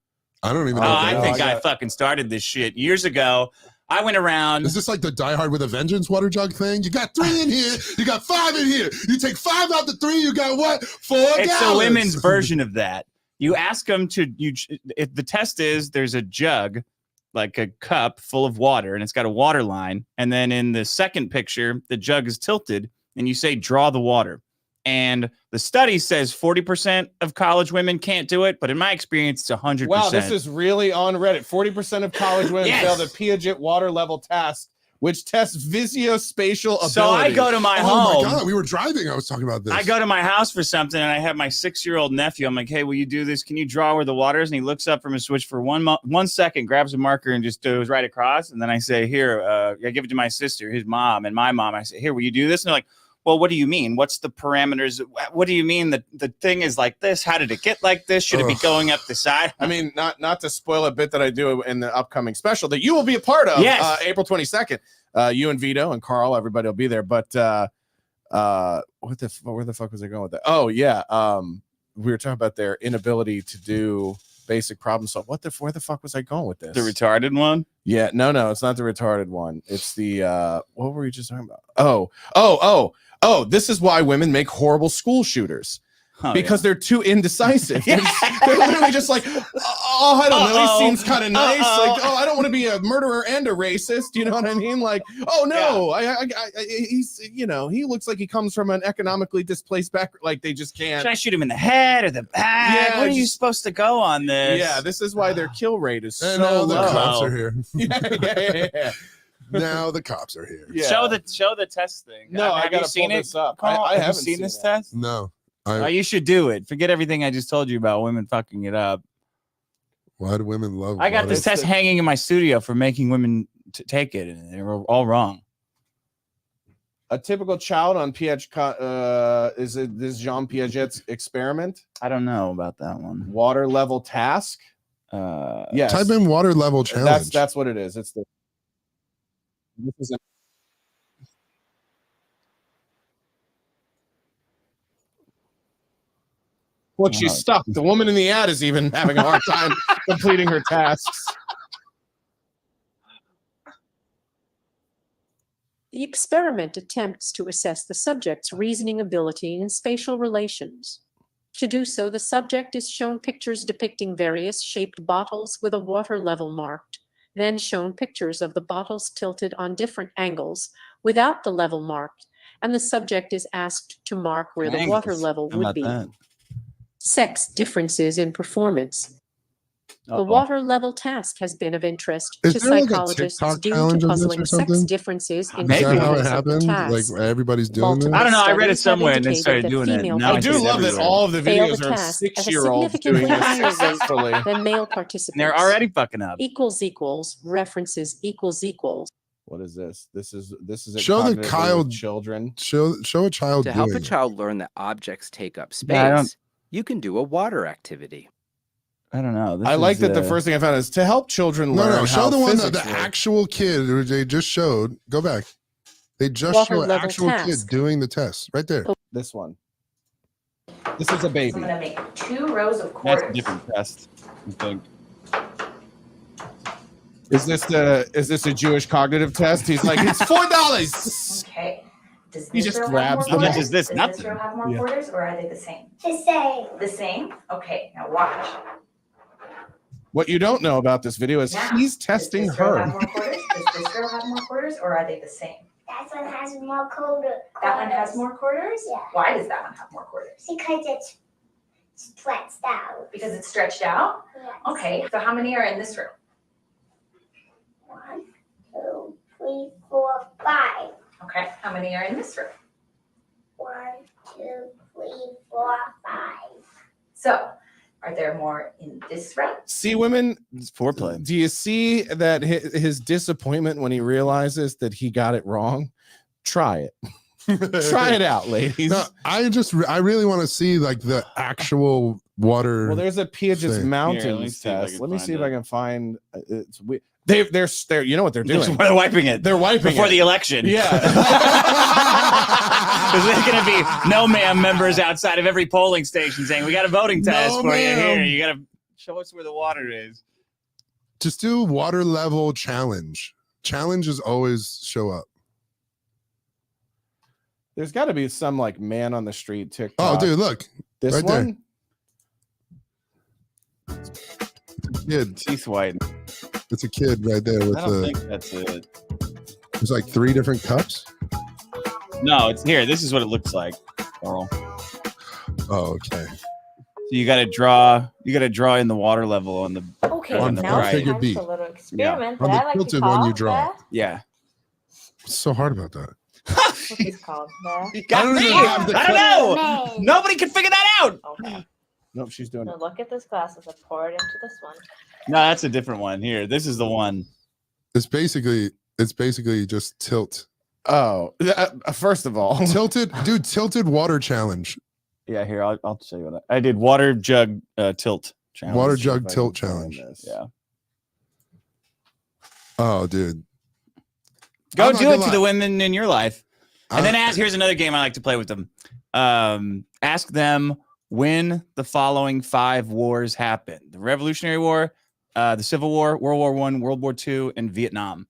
I don't even Oh, know. what I that think is. I fucking started this shit years ago. I went around. Is this like the Die Hard with a Vengeance water jug thing? You got 3 in here, you got 5 in here. You take 5 out the 3, you got what? 4 It's gallons. the women's version of that. You ask them to. If the test is there's a jug, like a cup full of water, and it's got a water line, and then in the second picture, the jug is tilted, and you say draw the water. And the study says 40% of college women can't do it, but in my experience, it's 100%. Wow, this is really on Reddit. 40% of college women Yes. fail the Piaget water level test, which tests visuospatial ability. So I go to my Oh home. my god, we were driving. I was talking about this. I go to my house for something, and I have my 6-year-old nephew. I'm like, "Hey, will you do this? Can you draw where the water is?" And he looks up from his switch for 1 second, grabs a marker, and just goes right across. And then I say, "Here, I give it to my sister, his mom, and my mom." I say, "Here, will you do this?" And they're like, "Well, what do you mean? What's the parameters? What do you mean that the thing is like this? How did it get like this? Should it be Ugh. going up the side?" I mean, not to spoil a bit that I do in the upcoming special that you will be a part of. Yes. April 22nd. You and Vito and Carl, everybody will be there. But where the fuck was I going with that? Oh yeah, we were talking about their inability to do basic problem solve. Where the fuck was I going with this? The retarded one. Yeah, no, it's not the retarded one. It's the what were we just talking about? Oh, this is why women make horrible school shooters. Oh, Because they're too indecisive. They're literally just like, oh, I don't know. He seems kind of nice. Like, oh, I don't want to be a murderer and a racist. You know what I mean? Like, oh no, he's, he looks like he comes from an economically displaced background. Like they just can't. Should I shoot him in the head or the back? Yeah, What are you just- supposed to go on this? Yeah, this is why their kill rate is and so now the low. cops are here. yeah. Now the cops are here. Yeah. Show the test thing. No, I Have gotta you seen pull it? this up. Carl? I Have you haven't seen this it. test. No. Oh, you should do it. Forget everything I just told you about women fucking it up. Why do women love I got water? this test hanging in my studio for making women take it, and they were all wrong. A typical child on Piaget is this Jean Piaget's experiment? I don't know about that one. Water level task. Yes, Type in water level challenge. that's what it is. It's the. This is a, Look, she's stuck. The woman in the ad is even having a hard time completing her tasks. The experiment attempts to assess the subject's reasoning ability in spatial relations. To do so, the subject is shown pictures depicting various shaped bottles with a water level marked, then shown pictures of the bottles tilted on different angles without the level marked, and the subject is asked to mark where the water Angles. level How would about be. that? Sex differences in performance. The water level task has been of interest Is to there like a psychologists TikTok due challenge to of this or puzzling sex something? differences in Is that how it performance of the happened? task. Like everybody's doing this? Multiple I don't know. I read it studies have somewhere and they indicated started that doing it. female Now I do love that participants all of the fail videos the are of task at a 6-year-olds significantly doing this higher rate successfully. than male And participants. they're already fucking up. References equals. What is this? This is a Show the cognitively Kyle- with children. Show a child To doing help a it. child learn that objects take up Yeah, I don't- space, you can do a water activity. I don't know. This I like is, that the first thing I found is to help children No, learn. no, show how the one that physics the work. actual kid who they just showed. Go back. They just Water show an level actual kid task. doing the test right there. This one. This is a I'm baby. gonna make 2 rows of That's quarters. a different test. I think. Is this a Jewish cognitive test? He's like, it's $4. Okay. Does He this just row have grabs more them. How much quarters? is this? Does Nothing. this row have more Yeah. quarters, or are they the same? The same. The same? Okay, now watch. What you don't know about this video is Now, he's does testing this row have her. more quarters? Does this row have more quarters, or are they the same? That one has more quarters. That one has more quarters? Yeah. Why does that one have more quarters? Because it's stretched out. Because it's stretched out? Yes. Okay, so how many are in this row? 1, 2, 3, 4, 5. Okay, how many are in this row? 1, 2, 3, 4, 5. So, are there more in this row? See, women, It's foreplay. do you see that his disappointment when he realizes that he got it wrong? Try it. Try it out, ladies. No, I really want to see like the actual water. Well, there's a Piaget's thing. Mountains Here, let me see if I test. can Let me find see if it. I can find. It's they're you know what they're doing? They're wiping it. They're wiping before it. the election. Yeah. Because there's going to be no ma'am members outside of every polling station saying, we got a voting test No, for you ma'am. here. You got to show us where the water is. Just do water level challenge. Challenges always show up. There's got to be some like man on the street Oh, TikTok. dude, look, this right there. one. kid. Teeth white. It's a kid right there with I don't the. think that's it. There's like 3 different cups. No, it's here. This is what it looks like, Carl. Oh, okay. So you got to draw. You got to draw in the water level on the. Okay, On now the it's figure time B. for a little experiment On that the I like to tilted call one you draw. Yeah. What's so hard about that? What's this called? You got I don't me. even have the I don't know. Name. Nobody can figure that out. Okay, Nope, she's doing now it. look at this glass as I pour it into this one. No, that's a different one. Here, this is the one. It's basically just tilt. Oh, first of all, Tilted water challenge. Yeah, here I'll show you what I did. Water jug tilt challenge. Water see jug if I tilt can find challenge. this. Yeah. Oh, dude. Go I'm not do gonna it to lie. the women in your life. And then I- here's another game I like to play with them. Ask them when the following 5 wars happened: the Revolutionary War, the Civil War, World War I, World War II, and Vietnam.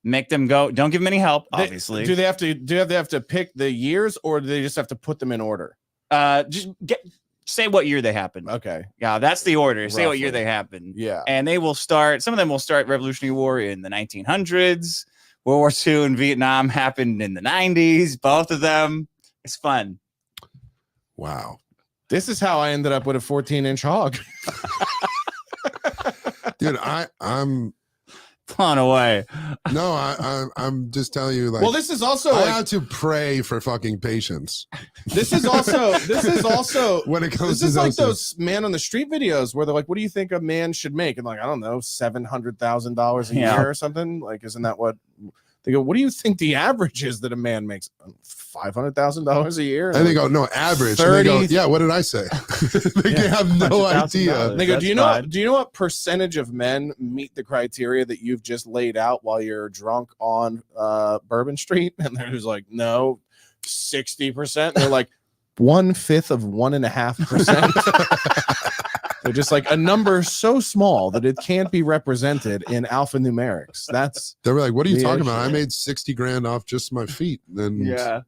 Make them go. Don't give them any help, obviously. Do they have to pick the years, or do they just have to put them in order? Just say what year they happened. Okay. Yeah, that's the order. Say what year Roughly. they happened. Yeah. And they will start. Some of them will start Revolutionary War in the 1900s. World War II and Vietnam happened in the 90s. Both of them. It's fun. Wow. This is how I ended up with a 14-inch hog. Dude, I'm Blown away. I'm just telling you, like, Well, this is also I like, have to pray for fucking patience this is also when it comes this to is like those. those man on the street videos where they're like, what do you think a man should make? And like, I don't know, $700,000 a Yeah. year or something. Like, isn't that what they go? What do you think the average is that a man makes? $500,000 a year? And they go, no, average. And they go, 30 yeah, what did I say? They have no idea. $100,000. They go, That's do you know? fine. Do you know what percentage of men meet the criteria that you've just laid out while you're drunk on Bourbon Street? And they're just like, no, 60%. They're like, 1/5 of 1.5%. They're just like a number so small that it can't be represented in alphanumerics. They were like, "What are you the talking issue. about? I made 60 grand off just my feet." And Yeah.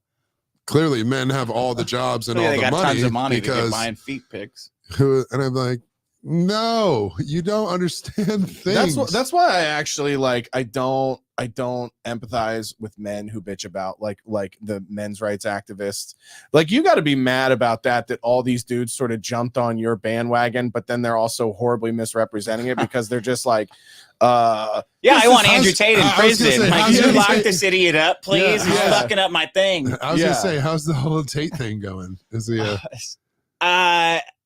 clearly, men have all the jobs and all they the got money tons of money to because. get buying feet pics. And I'm like, no, you don't understand things. That's why I actually like I don't empathize with men who bitch about like the men's rights activists. Like, you got to be mad about that all these dudes sort of jumped on your bandwagon, but then they're also horribly misrepresenting it because they're just like I want Andrew Tate in prison. say, Like, you lock this idiot up, please. He's fucking up my thing. I was gonna say, how's the whole Tate thing going? Is he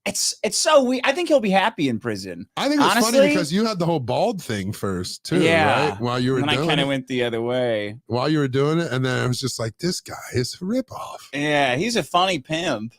it's so weird. I think he'll be happy in prison. I think it's honestly, funny because you had the whole bald thing first too, right? While you were and doing I kind it. of went the other way. While you were doing it, and then I was just like, this guy is a ripoff. Yeah, he's a funny pimp.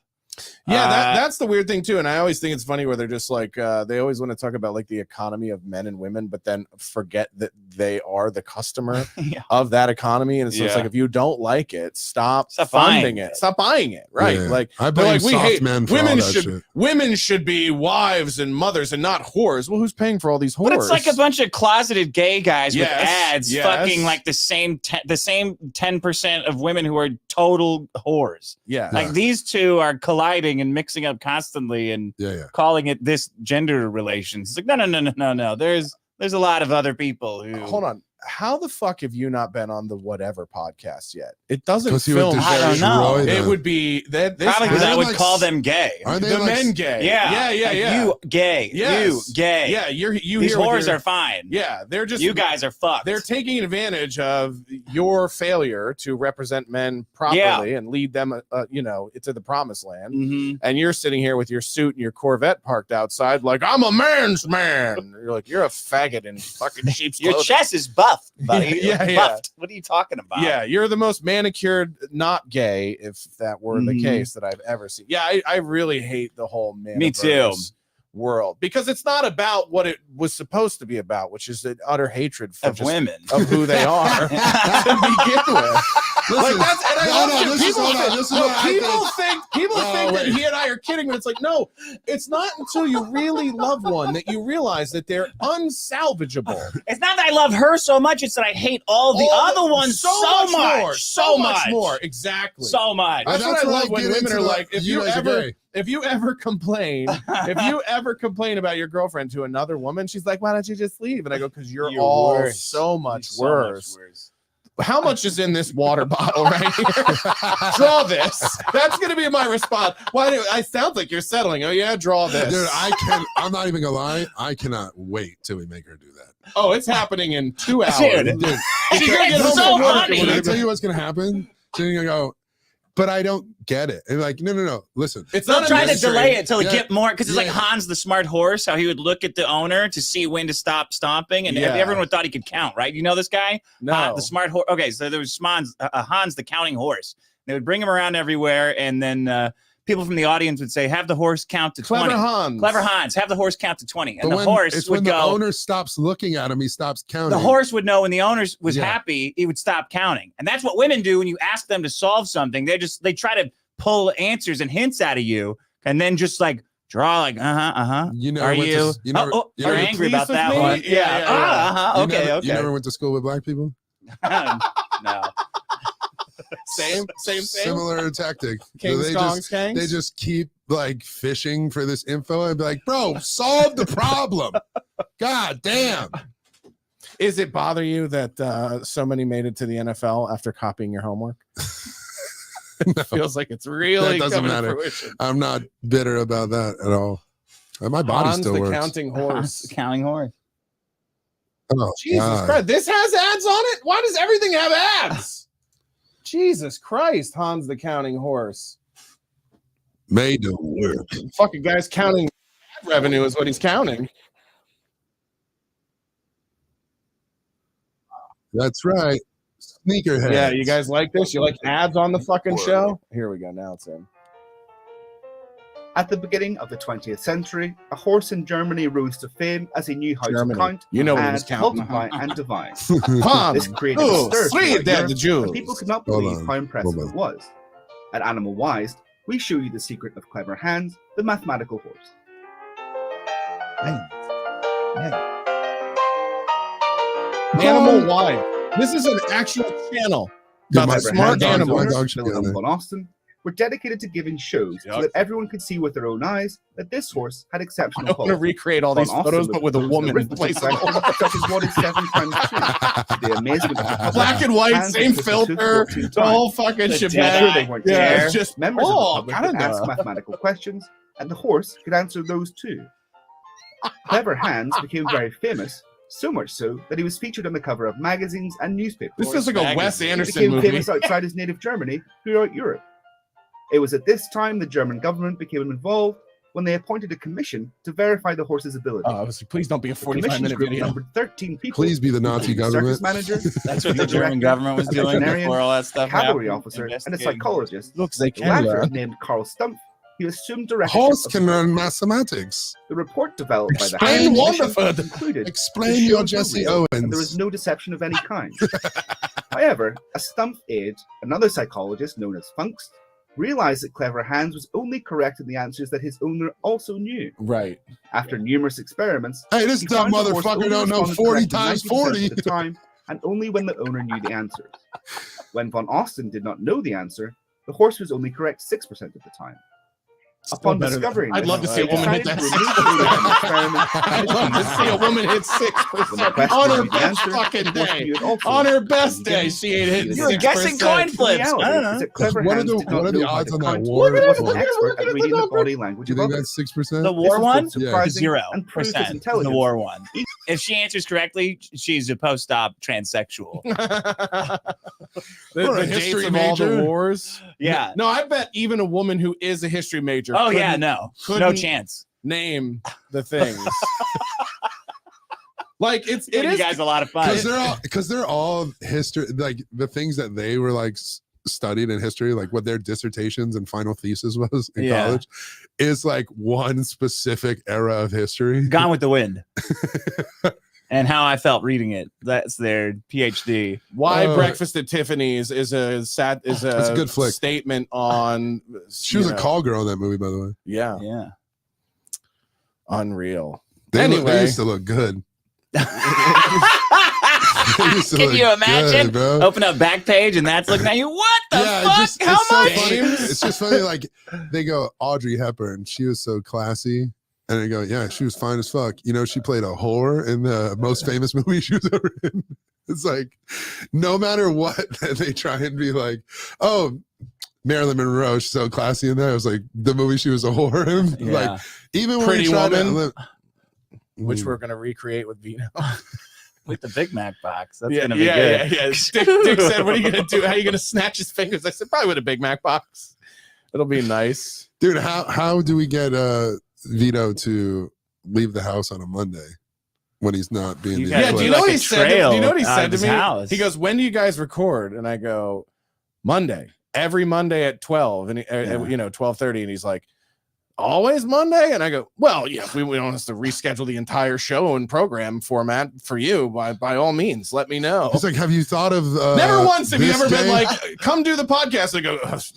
Yeah, that's the weird thing too. And I always think it's funny where they're just like they always want to talk about like the economy of men and women, but then forget that they are the customer of that economy. And so it's like, if you don't like it, stop funding it. Stop buying it. Right. Yeah. Like, I blame we soft hate men for women all that shit. women should be wives and mothers and not whores. Well, who's paying for all these whores? But it's like a bunch of closeted gay guys with ads fucking like the same 10% of women who are total whores. Yeah. Like these two are colliding and mixing up constantly and calling it this gender relations. It's like, no. There's a lot of other people who. Hold on. How the fuck have you not been on the Whatever podcast yet? It doesn't you film. I don't know. It would be that. Probably because I would call them gay. Are they the like, men gay? Yeah. Yeah. You gay. Yes. You gay. Yeah, you. These here with whores your- are fine. Yeah, they're just. You guys are fucked. They're taking advantage of your failure to represent men properly and lead them, into the promised land. Mm-hmm. And you're sitting here with your suit and your Corvette parked outside, like, I'm a man's man. You're like, you're a faggot in fucking sheep's Your clothing. chest is buffed, buddy. Yeah. Buffed. What are you talking about? Yeah, you're the most manicured, not gay, if that were the case, that I've ever seen. Yeah, I really hate the whole metaverse world because it's not about what it was supposed to be about, which is an utter hatred for of women, of who they are to begin with. Listen, Like that's, and I love it. People Oh, think that wait. he and I are kidding, but it's like, no, it's not until you really love one that you realize that they're unsalvageable. It's not that I love her so much; it's that I hate all the other ones so much more. Exactly. So much. That's what I love when get women into are the- like, if you guys are ever gay. if you ever complain about your girlfriend to another woman, she's like, why don't you just leave? And I go, because you're all worse. so much So worse. much worse. How much is in this water bottle right here? Draw this. That's gonna be my response. Why do I sound like you're settling? Oh yeah, draw this. Dude, I'm not even gonna lie. I cannot wait till we make her do that. Oh, it's happening in 2 hours. Dude. Dude, She's gonna get It's home so from work funny. and when I tell you what's gonna happen, she's gonna go, but I don't get it. And like, no. Listen, It's They'll not a try to mystery. delay it till Yeah. it get more because it's like Yeah. Hans the smart horse, how he would look at the owner to see when to stop stomping, and Yeah. everyone thought he could count, right? You know this guy, No. the smart horse. Okay, so there was Hans the counting horse. They would bring him around everywhere, and then people from the audience would say, "Have the horse count to 20." Clever Hans. Clever Hans, have the horse count to 20, and but the when, horse it's would when go. the owner stops looking at him, he stops counting. The horse would know when the owner was Yeah. happy, he would stop counting. And that's what women do when you ask them to solve something. They try to pull answers and hints out of you and then just like draw like, You never Are went you? to, you never, oh, you are never, you angry pleased about with that me? one? Yeah. you Okay, never, okay. You never went to school with black people? No. Same. Similar tactic. King's they Kong's Kangs? they just keep like fishing for this info and be like, bro, solve the problem. God damn. Is it bother you that so many made it to the NFL after copying your homework? It feels like it's really That doesn't coming to matter. fruition. I'm not bitter about that at all. And my body Hans still the works. counting Hans horse. the counting horse. Oh, Jesus God. Christ. This has ads on it? Why does everything have ads? Jesus Christ, Hans the counting horse. Made to work. Fucking guy's counting ad revenue is what he's counting. That's right. Sneakerhead. Yeah, you guys like this? You like ads on the fucking show? Here we go. Now it's in. At the beginning of the 20th century, a horse in Germany rose to fame as he knew how Germany. to count, You know what he add, was counting. multiply, and divide. Hans. This created Oh, a stir sweet, throughout Dad, Europe the Jews. where people could not Hold believe on, how impressive hold it was. At Animal Wise, we show you the secret of Clever Hans, the mathematical horse. Animal Wide. This is an actual channel. Yeah, About my the smart Hans and his animals. owner, dog should be on Wilhelm there. von Osten, were dedicated to giving shows so that everyone could see with their own eyes that this horse had I exceptional want to quality. recreate all Von these Osten photos, would but with a pose woman in arithmetic place of the questions horse. such as what is 7 times 2? To the amazement of the public, Black and white, Hans same would push the filter, 14 the times. whole fucking The To shebang. ensure they weren't Yeah, scared, it's just members of the public would kinda. ask mathematical questions, and the horse could answer those too. Clever Hans became very famous, so much so that he was featured on the cover of magazines and newspapers. This is like a Wes He Anderson became movie. famous outside his native Germany throughout Europe. It was at this time the German government became involved when they appointed a commission to verify the horse's ability. I was like, please don't be a The commission's 45-minute group video. numbered 13 people. Please be the Nazi including a government. circus manager, That's what the a German director, government was a doing veterinarian, before all that a stuff cavalry happened, officer, and a investigating. psychologist. Look, they The can latter, learn. named Karl Stumpf, he assumed directorship Horse of can the learn group. mathematics. The report developed by the Explain Hans wonderful. Commission concluded Explain the your shows were Jesse real, and there Owens. was no deception of any kind. However, a Stumpf aide, another psychologist known as Funkst, realized that Clever Hans was only correct in the answers that his owner also knew. Right. After numerous experiments, Hey, this he dumb found the horse motherfucker only don't know responded 40 correctly times 90% 40. of the time, and only when the owner knew the answers. When von Osten did not know the answer, the horse was only correct 6% of the time. Upon better than- discovering I'd this, love to see a they woman hit decided that to remove the owner from the experiment. I'd love to see a woman hit 6% When the question on her knew the best answer, fucking the horse day. knew it also. On her best And day, then she ain't hitting he 6%. was You were guessing coin The flips. reality I don't know. is that Clever What are Hans the- did not what are the know how odds to on that count, war? and was an Look at it, expert look at at reading the the number. body language Do you of think others. that's 6%? The This war is one both is surprising 0%. and proves his The intelligence. war one. If she answers correctly, she's a post-op transsexual. the a dates history of all the major? wars. Yeah. No, I bet even a woman who is a history major. Oh yeah, couldn't no couldn't chance. Name the things. Like it You is. guys a lot of fun. Because they're all history, like the things that they were like studied in history, like what their dissertations and final thesis was in Yeah. college, is like one specific era of history. Gone with the Wind. And how I felt reading it. That's their PhD. Why Oh. Breakfast at Tiffany's is a That's a good flick. statement on. She was you a know, call girl in that movie, by the way. Yeah, Yeah. unreal. They Anyway. used to look good. They used to Can look you imagine? good, bro? Open up back page and that's looking at you. What the fuck? it's How so much? funny. It's just funny. Like they go, Audrey Hepburn. She was so classy, and they go, yeah, she was fine as fuck. You know, she played a whore in the most famous movie she was ever in. It's like, no matter what, they try and be like, oh, Marilyn Monroe, she's so classy in that. It was like the movie she was a whore in. Yeah. Like even when Pretty we tried Woman, to, which we're gonna recreate with Vino. With the Big Mac box. That's yeah, gonna be yeah, good. yeah. Dick said, "What are you gonna do? How are you gonna snatch his fingers?" I said, "Probably with a Big Mac box. It'll be nice." dude, how do we get Vito to leave the house on a Monday when he's not being You the guys Yeah, do do you like know what a he said? Do trail you know what he out said of to his me? house. He goes, "When do you guys record?" And I go, "Monday. Every Monday at 12." And Yeah. 12:30. And he's like, "Always Monday?" And I go, "Well, yeah, if we don't have to reschedule the entire show and program format for you, by all means, let me know." He's like, have you thought of Never once have you this ever been day? like, "Come do the podcast." And I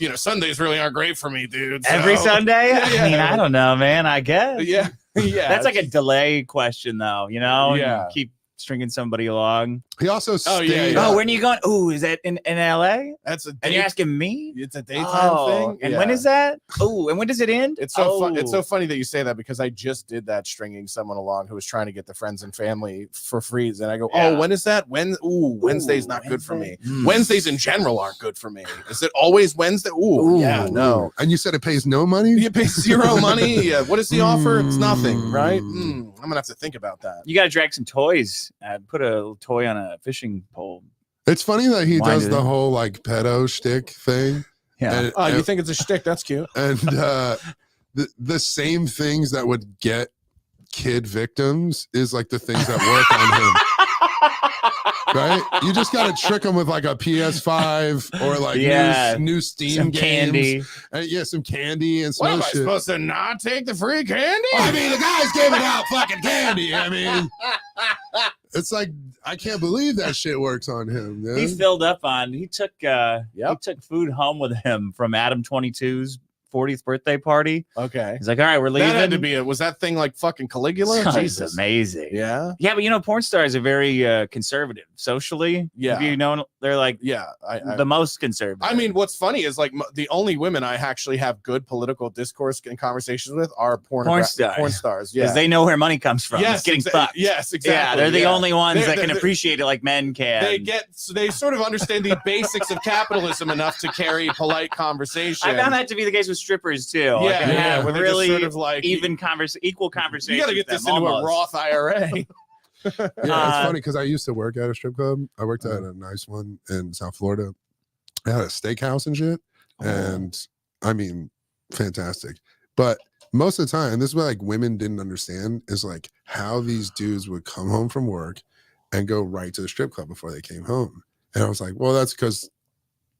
go, Sundays really aren't great for me, dude. So- Every Sunday? Yeah. I mean, I don't know, man. I guess. Yeah. Yeah. That's like a delay question, though. You know? Yeah. You keep stringing somebody along. He also Oh, yeah, stayed. yeah. Oh, when are you going? Oh, is that in LA? That's a And you're date. asking me? It's a daytime Oh, thing. and Yeah. when is that? Oh, and when does it end? It's so fun. It's Oh. so funny that you say that because I just did that stringing someone along who was trying to get the friends and family for free. And I go, Yeah. "Oh, when is that? Wednesday's not good for me. Mm. Wednesdays in general aren't good for me. Is it always Wednesday? Ooh, yeah, no. And you said it pays no money? You pay zero money. Yeah. What is the offer? It's nothing, right? Mm. I'm gonna have to think about that. You got to drag some toys. Put a toy on a fishing pole. It's funny that he Why does did the it? whole like pedo shtick thing. Yeah. And, Oh, you and, think it's a shtick? That's cute. the same things that would get kid victims is like the things that work on him. Right? You just got to trick them with like a PS5 or like Yeah. new Steam Some games. candy. Yeah, some candy and some What am other I shit. supposed to not take the free candy? I mean, the guy's giving out fucking candy. I mean, it's like I can't believe that shit works on him. He Man. filled up on. He took Yep. food home with him from Adam 22's 40th birthday party. Okay. He's like, all right, we're leaving. That had to be was that thing like fucking Caligula? It's Jesus. amazing. Yeah. Yeah, but you know, porn stars are very conservative socially. Yeah. Have you know, they're like the most conservative. I mean, what's funny is like the only women I actually have good political discourse and conversations with are porn stars. Yeah. Because they know where money comes from. Yes, It's getting fucked. Yes, exactly. Yeah, they're the only ones that can they- appreciate it like men can. They sort of understand the basics of capitalism enough to carry polite conversation. I found that to be the case with strippers too. Yeah, Like, I yeah, have where they're really just sort of like equal conversation. You got to get this into a Roth IRA. Yeah, it's funny because I used to work at a strip club. I worked at a nice one in South Florida. I had a steakhouse and shit, and I mean, fantastic. But most of the time, and this is what like women didn't understand is like how these dudes would come home from work and go right to the strip club before they came home. And I was like, well, that's because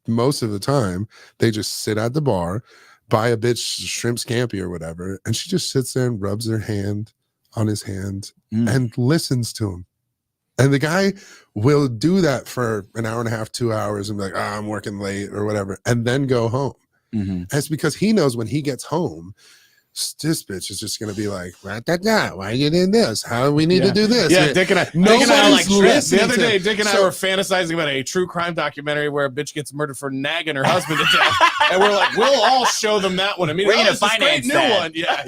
most of the time they just sit at the bar, buy a bitch shrimp scampi or whatever, and she just sits there and rubs her hand on his hand and listens to him. And the guy will do that for an hour and a half, 2 hours, and be like, oh, I'm working late or whatever, and then go home. And it's because he knows when he gets home, this bitch is just gonna be like, why are you doing this? How do we need to do this? Yeah, Dick and I Nobody's the other day, to- Dick and I were fantasizing about a true crime documentary where a bitch gets murdered for nagging her husband to death, and we're like, we'll all show them that one. I mean, We're gonna this great finance new that. one. Yeah.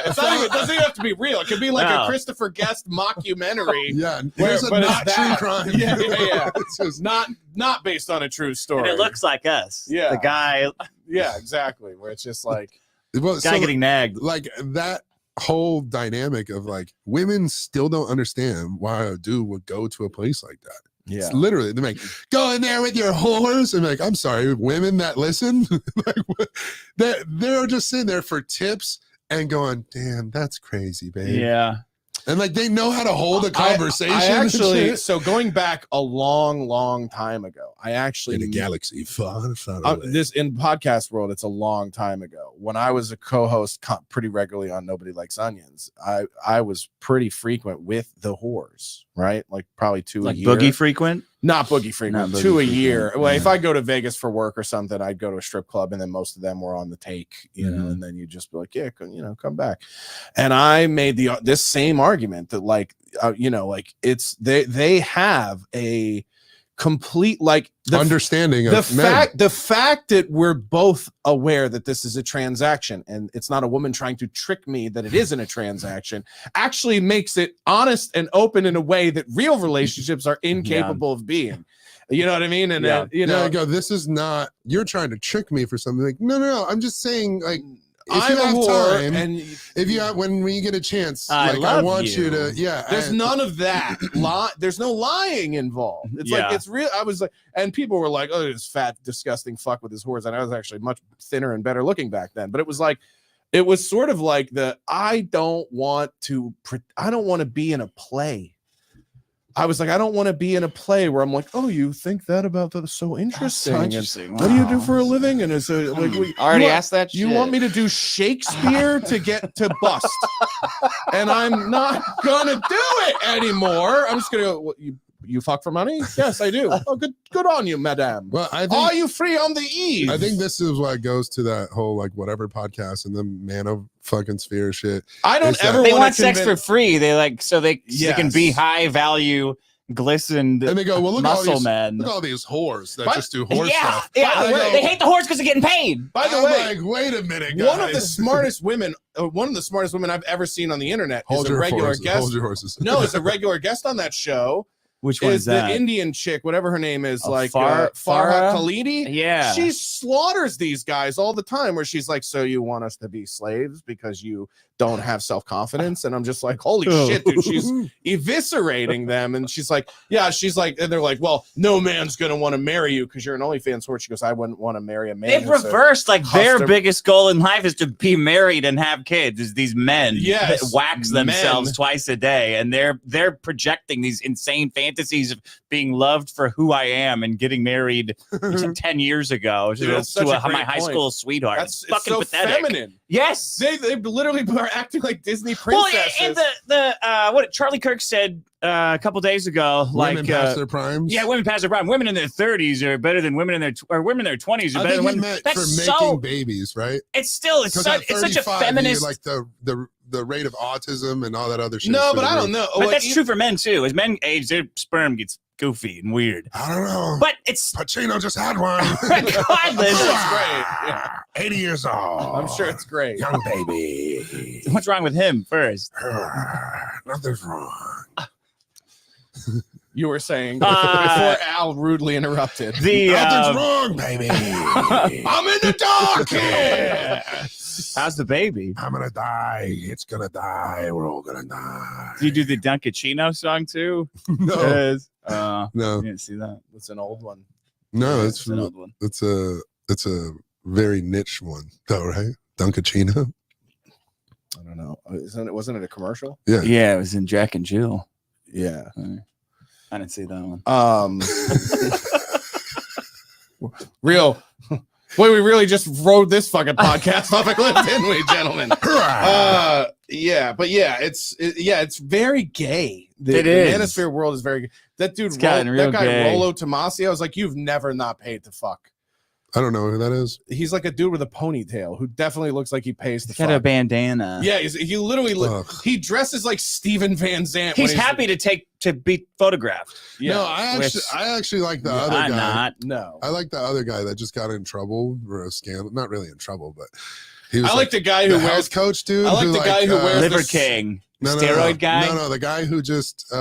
It's not even, it doesn't even have to be real. It could be like a Christopher Guest mockumentary. Yeah, where, there's a but not it's true that. crime. Yeah. It's just not based on a true story. And it looks like us. Yeah. The guy. Yeah, exactly. Where it's just like well, guy getting nagged. Like that whole dynamic of like women still don't understand why a dude would go to a place like that. Yeah. It's literally, they're like, go in there with your whores. And like, I'm sorry, women that listen, like, they're just sitting there for tips and going, damn, that's crazy, babe. Yeah. And like, they know how to hold a conversation. I and actually, shit. so going back a long time ago, I actually In a galaxy far away. this in podcast world, it's a long time ago. When I was a co-host pretty regularly on Nobody Likes Onions, I was pretty frequent with the whores, right? Like probably two Like a year. boogie frequent? Not boogie frequent, Not boogie 2 a frequent. year. Well, Yeah. if I go to Vegas for work or something, I'd go to a strip club, and then most of them were on the take, you know, and then you just be like, yeah, come back. And I made this same argument that like, like it's they have a complete like understanding of the fact that we're both aware that this is a transaction and it's not a woman trying to trick me that it isn't a transaction actually makes it honest and open in a way that real relationships are incapable of being. You know what I mean? And I go, this is not, you're trying to trick me for something. Like, no, I'm just saying, like, if I'm you have a whore, time, and if you have, when you get a chance, I like, I love want you to, there's none of that. There's no lying involved. It's like, it's real. I was like, and people were like, oh, this fat, disgusting fuck with his whores. And I was actually much thinner and better looking back then. But it was like, it was sort of like I don't want to be in a play. I was like, I don't want to be in a play where I'm like, oh, you think that about that? So interesting. Interesting. What do you do for a living? And it's like, Already asked that. you shit. want me to do Shakespeare to get to bust, and I'm not gonna do it anymore. I'm just gonna go. You fuck for money? Yes, I do. Oh, good on you, madame. Well, I think, are you free on the eve? I think this is what goes to that whole like whatever podcast and the man of fucking sphere shit. I don't ever. They want want sex for free. They like so they can be Yes. high value, glistened, And they go, well, look at all muscle these, men. look at all these whores that But- just do horse Yeah, stuff. yeah. By the way- They hate the whores because they're getting paid. By the I'm way, like, wait a minute, guys. one of the smartest women I've ever seen on the internet Hold is a your regular horses. guest. Hold your horses. No, is a regular guest on that show. Which one Is is that? the Indian chick, whatever her name is, Oh, like Farah? Farah Khalidi? Yeah. She slaughters these guys all the time where she's like, so you want us to be slaves because you don't have self-confidence? And I'm just like, holy shit, dude. She's eviscerating them. And she's like, and they're like, well, no man's going to want to marry you because you're an OnlyFans whore. She goes, I wouldn't want to marry a man. They've who's a reversed like their custom- biggest goal in life is to be married and have kids. Is these men Yes, that wax themselves men. twice a day, and they're projecting these insane fantasies fantasies of being loved for who I am and getting married 10 years ago Dude, to, that's such a my great high point. school sweetheart. That's It's fucking so pathetic. feminine. Yes. They literally are acting like Disney Well, princesses. and the what Charlie Kirk said a couple days ago, Women past their primes. yeah, women past their prime. Women in their 30s are better than women in their or women in their 20s are I better think than he women. meant That's for so. making babies, right? It's still it's 'Cause such, at it's such a 35, feminist. like the rate of autism and all that other shit. no, is but through I the don't roof. know. But Like, that's true for men too. As men age, their sperm gets goofy and weird. I don't know. But it's Pacino just had one. regardless. That's great. Yeah. 80 years old. I'm sure it's great. Young baby. What's wrong with him first? Nothing's wrong. You were saying Uh, before Al rudely interrupted. The Nothing's wrong, baby. I'm in the dark here. how's the baby? I'm gonna die. It's gonna die. We're all gonna die. Do you do the Dunkachino song too? No, Yes. no, I didn't see that. It's an old one. no. It's an old one. It's a very niche one, though, right? Dunkachino. I don't know. Wasn't it a commercial? Yeah. Yeah, it was in Jack and Jill. Yeah. I didn't see that one. Real. Boy, we really just rode this fucking podcast off a cliff, didn't we, gentlemen? Yeah, but yeah, it's very gay. The is. Manosphere world is very gay. That dude, It's gotten real that guy gay. Rolo Tomassi, I was like, you've never not paid to fuck. I don't know who that is. He's like a dude with a ponytail who definitely looks like he pays to He's got a fuck. bandana. Yeah, he literally Ugh. he dresses like Steven Van Zandt. He's when happy to be photographed. Yeah, No, I actually like the other I'm guy. not. no. I like the other guy that just got in trouble for a scandal. Not really in trouble, but he was I like the guy who the wears health coach dude. I like the guy who wears Liver the- King. no, Steroid guy? No, the guy who just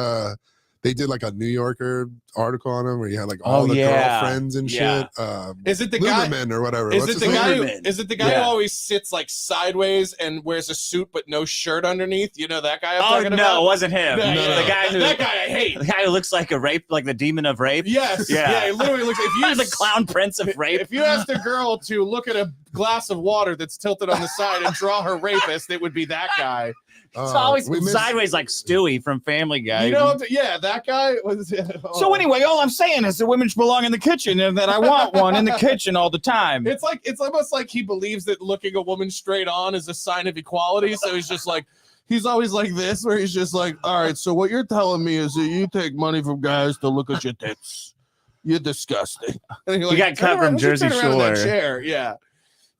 they did like a New Yorker article on him where he had like all Oh, the yeah. girlfriends and Yeah. shit. Is it the guy? Luberman or whatever? Is What's it his the name? guy? Who, Lieberman. is it the guy Yeah. who always sits like sideways and wears a suit but no shirt underneath? You know that guy? I'm Oh talking no, about? it wasn't him. No, The guy who that guy I hate. the guy who looks like a rape, like the demon of rape. Yes. Yeah. Yeah. He literally looks. If you the clown prince of rape. If you asked a girl to look at a glass of water that's tilted on the side and draw her rapist, it would be that guy. It's always we missed- sideways like Stewie from Family Guy. You know? Yeah, that guy was. So anyway, all I'm saying is the women should belong in the kitchen, and that I want one in the kitchen all the time. It's almost like he believes that looking a woman straight on is a sign of equality. So he's just like, he's always like this, where he's just like, all right, so what you're telling me is that you take money from guys to look at your tits. You're disgusting. And He got cut from Jersey Shore. Shore. Chair. Yeah.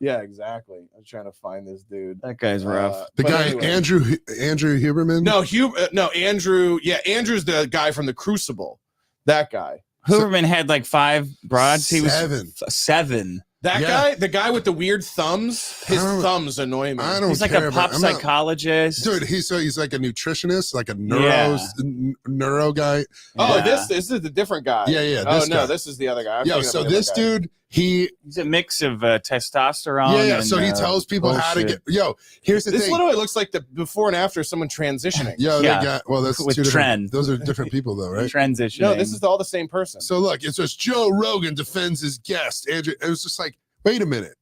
Yeah, exactly. I'm trying to find this dude. That guy's rough. The But guy anyway. Andrew Huberman. No, Andrew. Yeah, Andrew's the guy from the Crucible. That guy. Hooverman had like 5 broads. He was Seven. 7. That Yeah. guy, the guy with the weird thumbs. His I don't- thumbs annoy me. I don't He's like care a about- pop I'm not- psychologist. Dude, he's like a nutritionist, like a Yeah. neuro guy. Oh, Yeah. this is the different guy. Yeah, Oh this no, guy. this is the other guy. I'm Yo, thinking of so the other this guy. dude, he He's a mix of testosterone. yeah. And, So he tells people how to bullshit. get. Yo, here's the This thing. literally looks like the before and after someone transitioning. Yo, Yeah. they got well. That's With two different. trend. Those are different people, though, right? transitioning. No, this is all the same person. So look, it says Joe Rogan defends his guest. Andrew, it was just like, wait a minute.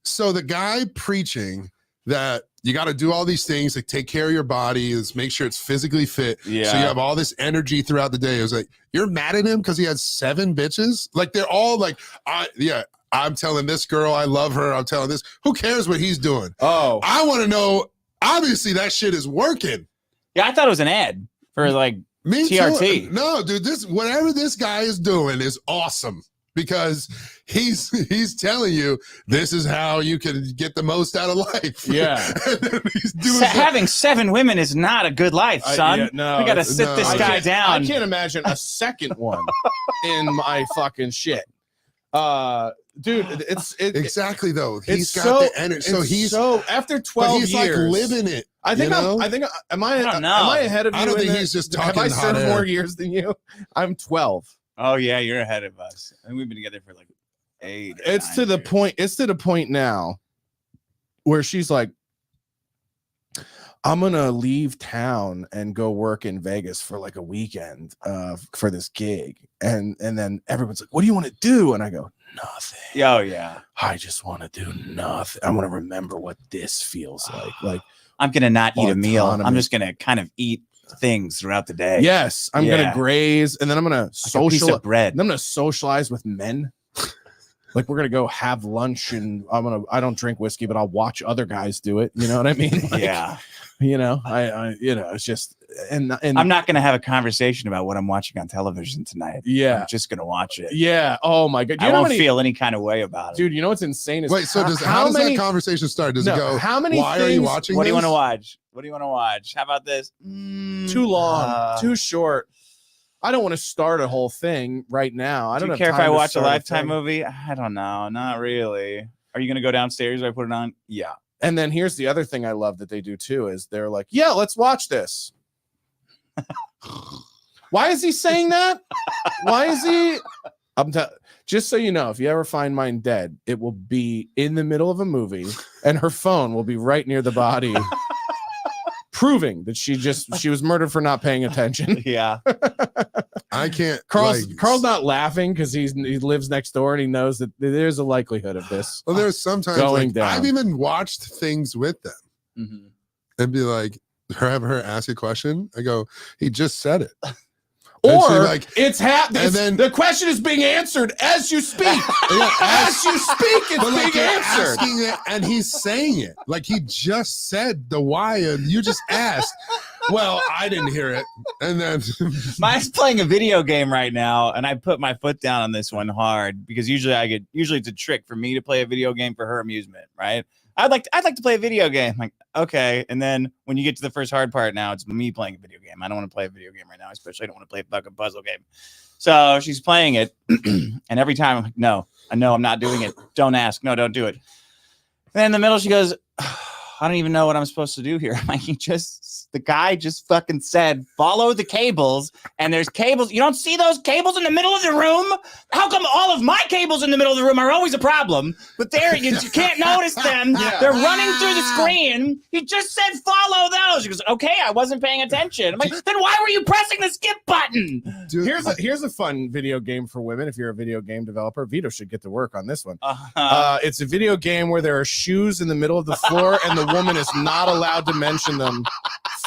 So the guy preaching that you got to do all these things, like take care of your body, let's make sure it's physically fit. Yeah. So you have all this energy throughout the day. It was like, you're mad at him because he had 7 bitches? Like they're all like, I'm telling this girl I love her. I'm telling this. Who cares what he's doing? Oh, I want to know. Obviously, that shit is working. Yeah, I thought it was an ad for like Me TRT. too. No, dude, this whatever this guy is doing is awesome because he's telling you this is how you can get the most out of life. Yeah. And then he's doing having 7 women is not a good life, son. yeah, no, we got to it's- sit no. this I guy can't- down. I can't imagine a second one in my fucking shit. Dude, it's exactly though. He's it's got so, the energy. So it's he's so after but 12 he's years, like living it. I think you know? I think am I don't know. am I ahead of you? I don't in think that? he's just Have talking I hot served air. more years than you? I'm 12. Oh yeah, you're ahead of us. And we've been together for like 8. or It's 9 to the years. point. It's to the point now where she's like, I'm gonna leave town and go work in Vegas for like a weekend for this gig, and then everyone's like, "What do you want to do?" And I go, "Nothing. Oh yeah. I just want to do nothing. I want to remember what this feels like." Like I'm gonna not eat a meal. I'm Autonomy. just gonna kind of eat things throughout the day. Yes, I'm gonna graze, and then I'm gonna social bread. I'm gonna socialize with men. Like we're gonna go have lunch, and I don't drink whiskey, but I'll watch other guys do it. You know what I mean? Like, yeah. You know, I it's just and I'm not gonna have a conversation about what I'm watching on television tonight. Yeah, I'm just gonna watch it. Yeah. Oh my god. I won't feel any kind of way about it, dude. You know what's insane is wait. So how does that conversation start? Does it go? How many? Why are you watching? What do you want to watch? What do you want to watch? How about this? Too long. Too short. I don't want to start a whole thing right now. I don't care if I watch a Lifetime movie. I don't know. Not really. Are you going to go downstairs or I put it on? Yeah. And then here's the other thing I love that they do too is they're like, yeah, let's watch this. Why is he saying that? Why is he? Just so you know, if you ever find mine dead, it will be in the middle of a movie and her phone will be right near the body. Proving that she was murdered for not paying attention. Yeah. I can't. Carl's not laughing because he lives next door and he knows that there's a likelihood of this. Well, there's sometimes going down. I've even watched things with them and be like, have her ask a question. I go, he just said it. Or it's happening. And then the question is being answered as you speak. As you speak, it's being answered. It, and he's saying it like he just said the why, and you just asked. Well, I didn't hear it. And then mine's playing a video game right now, and I put my foot down on this one hard because usually it's a trick for me to play a video game for her amusement, right? I'd like to play a video game. Like, okay. And then when you get to the first hard part, now it's me playing a video game. I don't want to play a video game right now, especially I don't want to play a fucking puzzle game. So she's playing it. And every time I'm like, no, I know I'm not doing it. Don't ask. No, don't do it. And then in the middle, she goes, I don't even know what I'm supposed to do here. I'm like, the guy just fucking said, follow the cables, and there's cables. You don't see those cables in the middle of the room? How come all of my cables in the middle of the room are always a problem? But there, you can't notice them. Yeah. They're running through the screen. He just said, follow those. She goes, okay, I wasn't paying attention. I'm like, then why were you pressing the skip button? Dude, here's a fun video game for women. If you're a video game developer, Vito should get to work on this one. It's a video game where there are shoes in the middle of the floor, and the woman is not allowed to mention them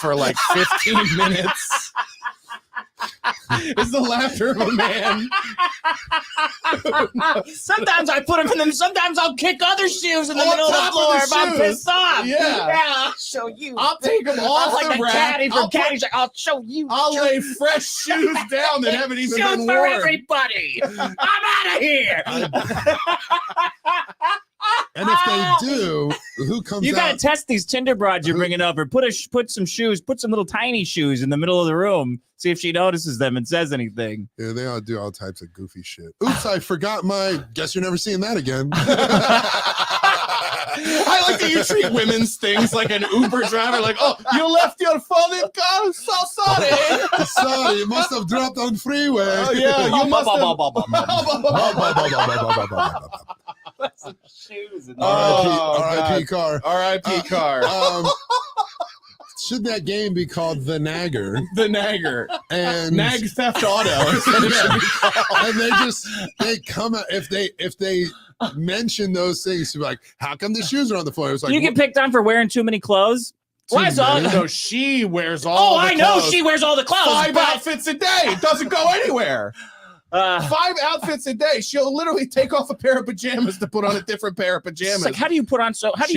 for like 15 minutes. It's the laughter of a man. Sometimes I put them in them. Sometimes I'll kick other shoes in the middle of the floor if I'm pissed off. Yeah, I'll show you. I'll take them off like the rack. Caddy from Caddyshack. I'll show you. I'll lay fresh shoes down that haven't even been worn. For everybody. I'm out of here. And if they do, who comes You got to out? test these Tinder broads you're bringing over. Put some little tiny shoes in the middle of the room. See if she notices them and says anything. Yeah, they all do all types of goofy shit. Oops, I forgot my. Guess you're never seeing that again. I like that you treat women's things like an Uber driver. Like, oh, you left your phone in car? I'm so sorry. Sorry, you must have dropped on freeway. Oh, yeah, you must have. Some shoes. R.I.P. car. R.I.P. car. Should that game be called The Nagger? The Nagger. And Nag Theft Auto. And they come out if they mention those things to be like, how come the shoes are on the floor? It was like, you get picked on for wearing too many clothes. Why is all? No, she wears all. Oh, I know she wears all the clothes. 5 outfits a day. It doesn't go anywhere. 5 outfits a day. She'll literally take off a pair of pajamas to put on a different pair of pajamas. It's like, how do you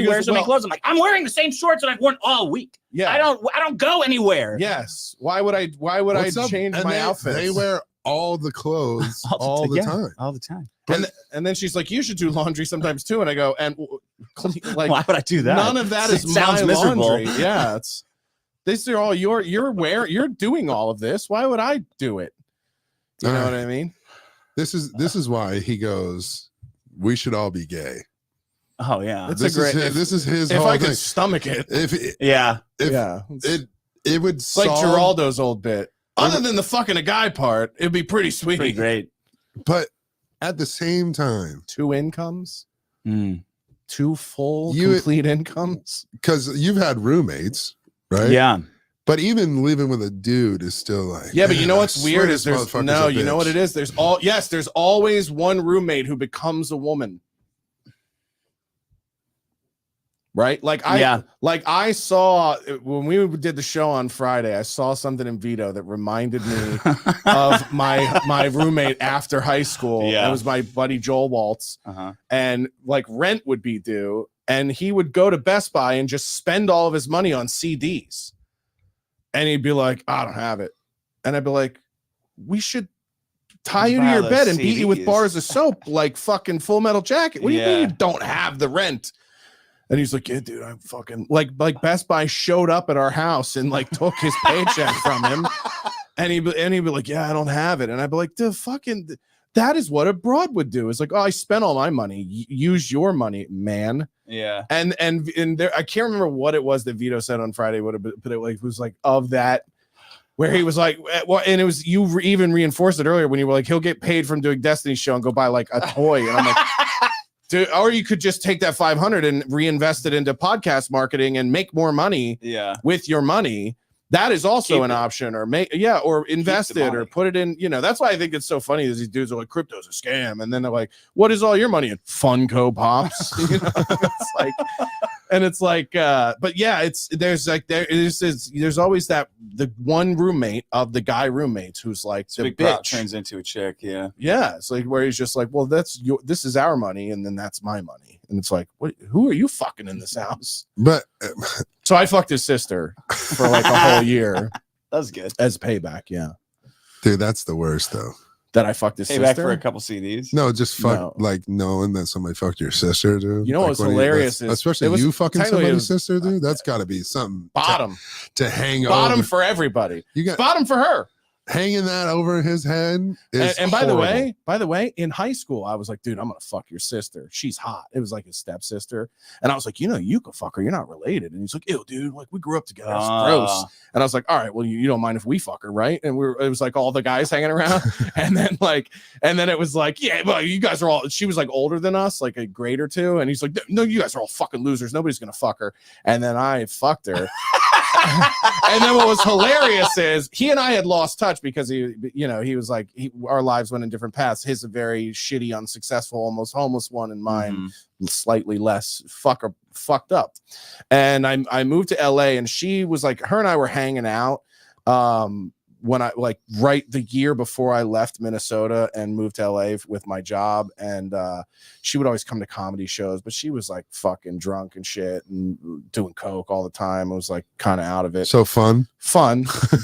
wear so many clothes? I'm like, I'm wearing the same shorts that I've worn all week. Yeah, I don't go anywhere. Yes. Why would I change my outfit? They wear all the clothes all the time. All the time. And then she's like, you should do laundry sometimes too. And I go, and like, why would I do that? None of that is sounds my miserable. laundry. Yeah, these are all you're doing all of this. Why would I do it? You know what I mean? This is why he goes, we should all be gay. Oh yeah, this is his. If whole I could thing. stomach it, it would it's like Geraldo's old bit. Other than the fucking a guy part, it'd be pretty sweet. Pretty great. But at the same time, 2 incomes, 2 full complete incomes. Because you've had roommates, right? Yeah. But even living with a dude is still like, yeah, but you know what's weird is you know what it is? There's always one roommate who becomes a woman. right? Like I saw when we did the show on Friday, I saw something in Vito that reminded me of my roommate after high school. Yeah. It was my buddy Joel Waltz, and like rent would be due, and he would go to Best Buy and just spend all of his money on CDs, and he'd be like, I don't have it, and I'd be like, we should tie you to your bed and beat you with bars of soap like fucking Full Metal Jacket. What do you mean you don't have the rent? And he's like, yeah, dude, I'm fucking like Best Buy showed up at our house and like took his paycheck from him. And he'd be like, yeah, I don't have it. And I'd be like, dude, fucking, that is what a broad would do. It's like, oh, I spent all my money. Use your money, man. Yeah. And there, I can't remember what it was that Vito said on Friday, but it was like of that, where he was like, well, and it was, you even reinforced it earlier when you were like, he'll get paid from doing Destiny's show and go buy like a toy. And I'm like, dude, or you could just take that 500 and reinvest it into podcast marketing and make more money with your money. That is also an option, or or invest it or put it in, that's why I think it's so funny is these dudes are like, crypto's a scam. And then they're like, what is all your money in? Funko Pops. It's like, and it's like, but yeah, there's always the one roommate of the guy roommates who's like the bitch turns into a chick. Yeah. Yeah. It's like where he's just like, well, this is our money. And then that's my money. And it's like, who are you fucking in this house? But so I fucked his sister for like a whole year. That's good. As payback. Yeah. Dude, that's the worst though. That I fucked his sister? Payback for a couple CDs? No, just fuck, like knowing that somebody fucked your sister, dude. You know what's hilarious is, especially you fucking somebody's sister, dude. That's got to be something to hang bottom over. For everybody. You got bottom for her. Hanging that over his head is and by the way, in high school, I was like, dude, I'm gonna fuck your sister. She's hot. It was like his stepsister, and I was like, you could fuck her. You're not related. And he's like, ew, dude, like we grew up together. It's gross. And I was like, all right, well, you don't mind if we fuck her, right? And it was like all the guys hanging around, and then it was like, yeah, well, you guys are all. She was like older than us, like a grade or two, and he's like, no, you guys are all fucking losers. Nobody's gonna fuck her. And then I fucked her. And then what was hilarious is he and I had lost touch because he was like, our lives went in different paths. His a very shitty, unsuccessful, almost homeless one, and mine slightly less fucked up. And I moved to LA, and she was like, her and I were hanging out when I like right the year before I left Minnesota and moved to LA with my job. And she would always come to comedy shows, but she was like fucking drunk and shit and doing coke all the time. I was like kind of out of it. So fun,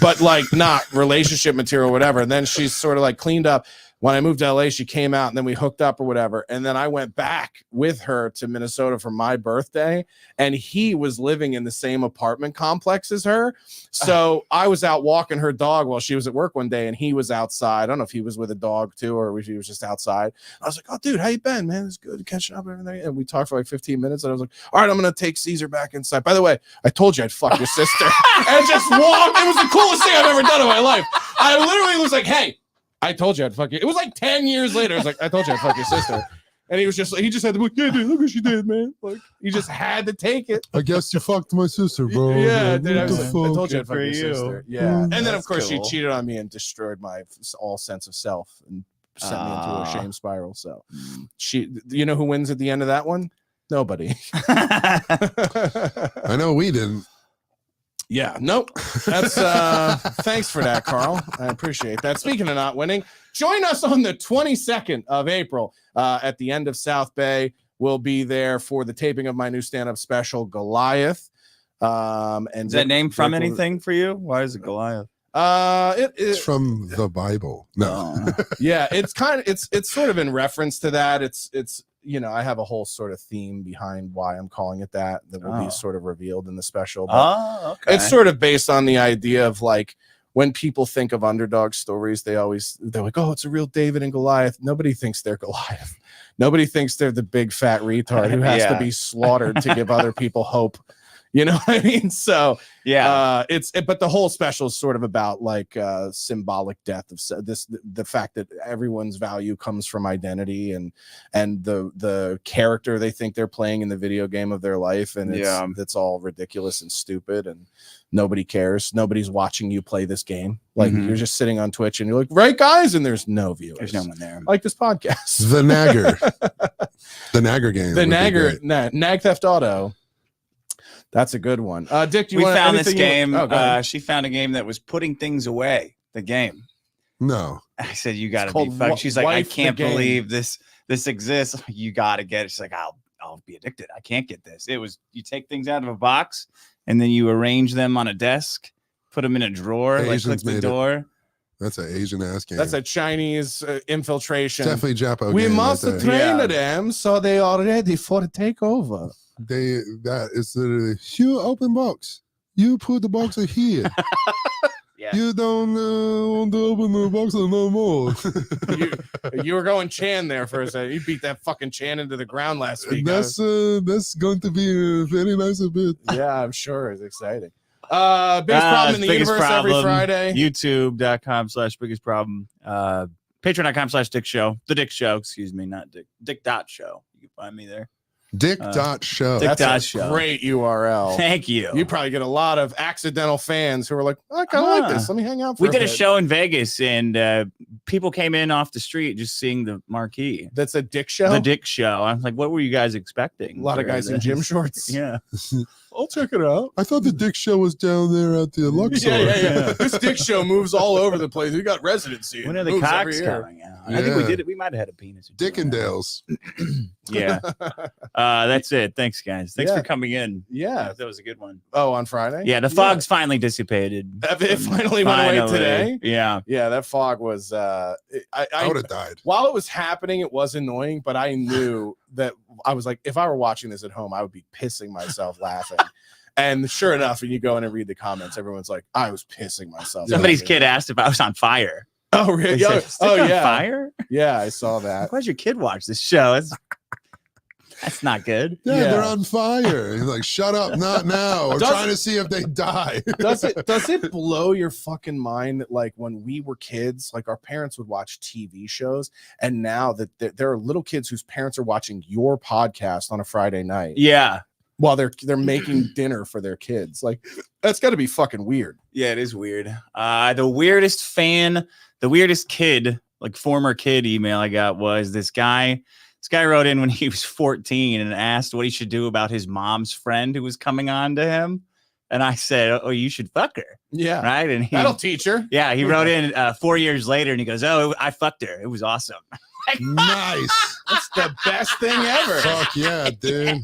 but like not relationship material or whatever. And then she's sort of like cleaned up. When I moved to LA, she came out and then we hooked up or whatever. And then I went back with her to Minnesota for my birthday, and he was living in the same apartment complex as her. So I was out walking her dog while she was at work one day, and he was outside. I don't know if he was with a dog too, or if he was just outside. I was like, oh, dude, how you been, man? It's good catching up and everything. And we talked for like 15 minutes, and I was like, all right, I'm going to take Caesar back inside. By the way, I told you I'd fuck your sister. And just walked. It was the coolest thing I've ever done in my life. I literally was like, hey, I told you I'd fuck you. It was like 10 years later. I was like, I told you I'd fuck your sister. And he just had to be like, yeah, dude, look what she did, man. Like, he just had to take it. I guess you fucked my sister, bro. Yeah, dude, I told you I'd fuck your you. sister. Yeah. And then, of course, cool. she cheated on me and destroyed my all sense of self and sent me into a shame spiral. So you know who wins at the end of that one? Nobody. I know we didn't. Yeah, nope. That's thanks for that, Carl. I appreciate that. Speaking of not winning, join us on the 22nd of April at the end of South Bay. We'll be there for the taping of my new stand-up special, Goliath. And is that name from anything for you? Why is it Goliath? It's from the Bible. No. Yeah, it's kind of it's sort of in reference to that. It's I have a whole sort of theme behind why I'm calling it that will be sort of revealed in the special. But okay. It's sort of based on the idea of like when people think of underdog stories, they're like, oh, it's a real David and Goliath. Nobody thinks they're Goliath. Nobody thinks they're the big fat retard who has to be slaughtered to give other people hope. You know what I mean? So but the whole special is sort of about like symbolic death of the fact that everyone's value comes from identity and the character they think they're playing in the video game of their life, and it's all ridiculous and stupid, and nobody cares. Nobody's watching you play this game. Like you're just sitting on Twitch and you're like, right, guys, and there's no viewers. There's no one there. Like this podcast. The Nagger. The Nagger game. The Nagger Nag Theft Auto. That's a good one. Dick, do you We want found this anything you- game. Oh, go ahead. She found a game that was putting things away. The game. No. I said, "You got to be called fucked." She's like, "I Wife the can't Game. believe this exists. You got to get it." She's like, "I'll be addicted. I can't get this." It was you take things out of a box and then you arrange them on a desk, put them in a drawer, like Asians click the made it. door. That's an Asian ass game. That's a Chinese infiltration. Definitely Japo We game must right there. train Yeah. them so they are ready for the takeover. That is literally you open box. You put the box here. Yeah. You don't want to open the box no more. You were going Chan there for a second. You beat that fucking Chan into the ground last week. That's going to be a very nice bit. Yeah, I'm sure it's exciting. Biggest problem in the Biggest universe every problem, Friday. YouTube.com/biggest problem. Patreon.com/Dick Show. The Dick Show, excuse me, not Dick. Dick.show. You can find me there. Dick.show. Dick- That's a Show. great URL. Thank you. You probably get a lot of accidental fans who are like, I kind of like this. Let me hang out for We a did a bit." show in Vegas and people came in off the street just seeing the marquee. That's a Dick show. The Dick Show. I'm like, what were you guys expecting? A lot of for guys in this? gym shorts. Yeah. I'll check it out. I thought the Dick Show was down there at the Luxor. Yeah. This Dick show moves all over the place. We got residency. When It are the moves every cocks year. coming out? I think we Yeah. did it. We might have had a penis. or two on that. Dickendales. Yeah. That's it. Thanks, guys. Thanks Yeah. for coming in. Yeah. That was a good one. Oh, on Friday? Yeah, the fog's finally dissipated. It finally went away today. Yeah. Yeah, that fog was I I would have died. while it was happening, it was annoying, but I knew that I was like, if I were watching this at home, I would be pissing myself laughing. And sure enough, when you go in and read the comments, everyone's like, I was pissing myself. Somebody's laughing. kid asked if I was on fire. Oh, really? They said, Oh, "Stick on yeah. fire? Yeah, I saw that. Why'd your kid watch this show? That's not good. Yeah, Yeah. they're on fire. He's like, shut up, not now. We're Does- trying to see if they die. Does it blow your fucking mind that like when we were kids, like our parents would watch TV shows, and now that there are little kids whose parents are watching your podcast on a Friday night Yeah. while they're making dinner for their kids? Like that's got to be fucking weird. Yeah, it is weird. The weirdest kid, like former kid email I got was this guy. This guy wrote in when he was 14 and asked what he should do about his mom's friend who was coming on to him. And I said, "Oh, you should fuck her." Yeah, Right. And he, that'll teach her. yeah, he wrote in 4 years later and he goes, "Oh, I fucked her. It was awesome." Nice. That's the best thing ever. Fuck yeah, dude.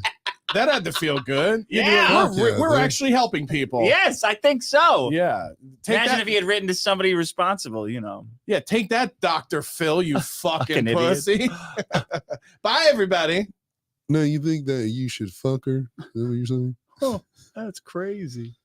That had to feel good. Yeah. We're actually helping people. Yes, I think so. Yeah. Imagine if he had written to somebody responsible, Yeah, take that, Dr. Phil, you fucking Fucking idiot. pussy. Bye, everybody. No, you think that you should fuck her? Is that what you're saying? That's crazy.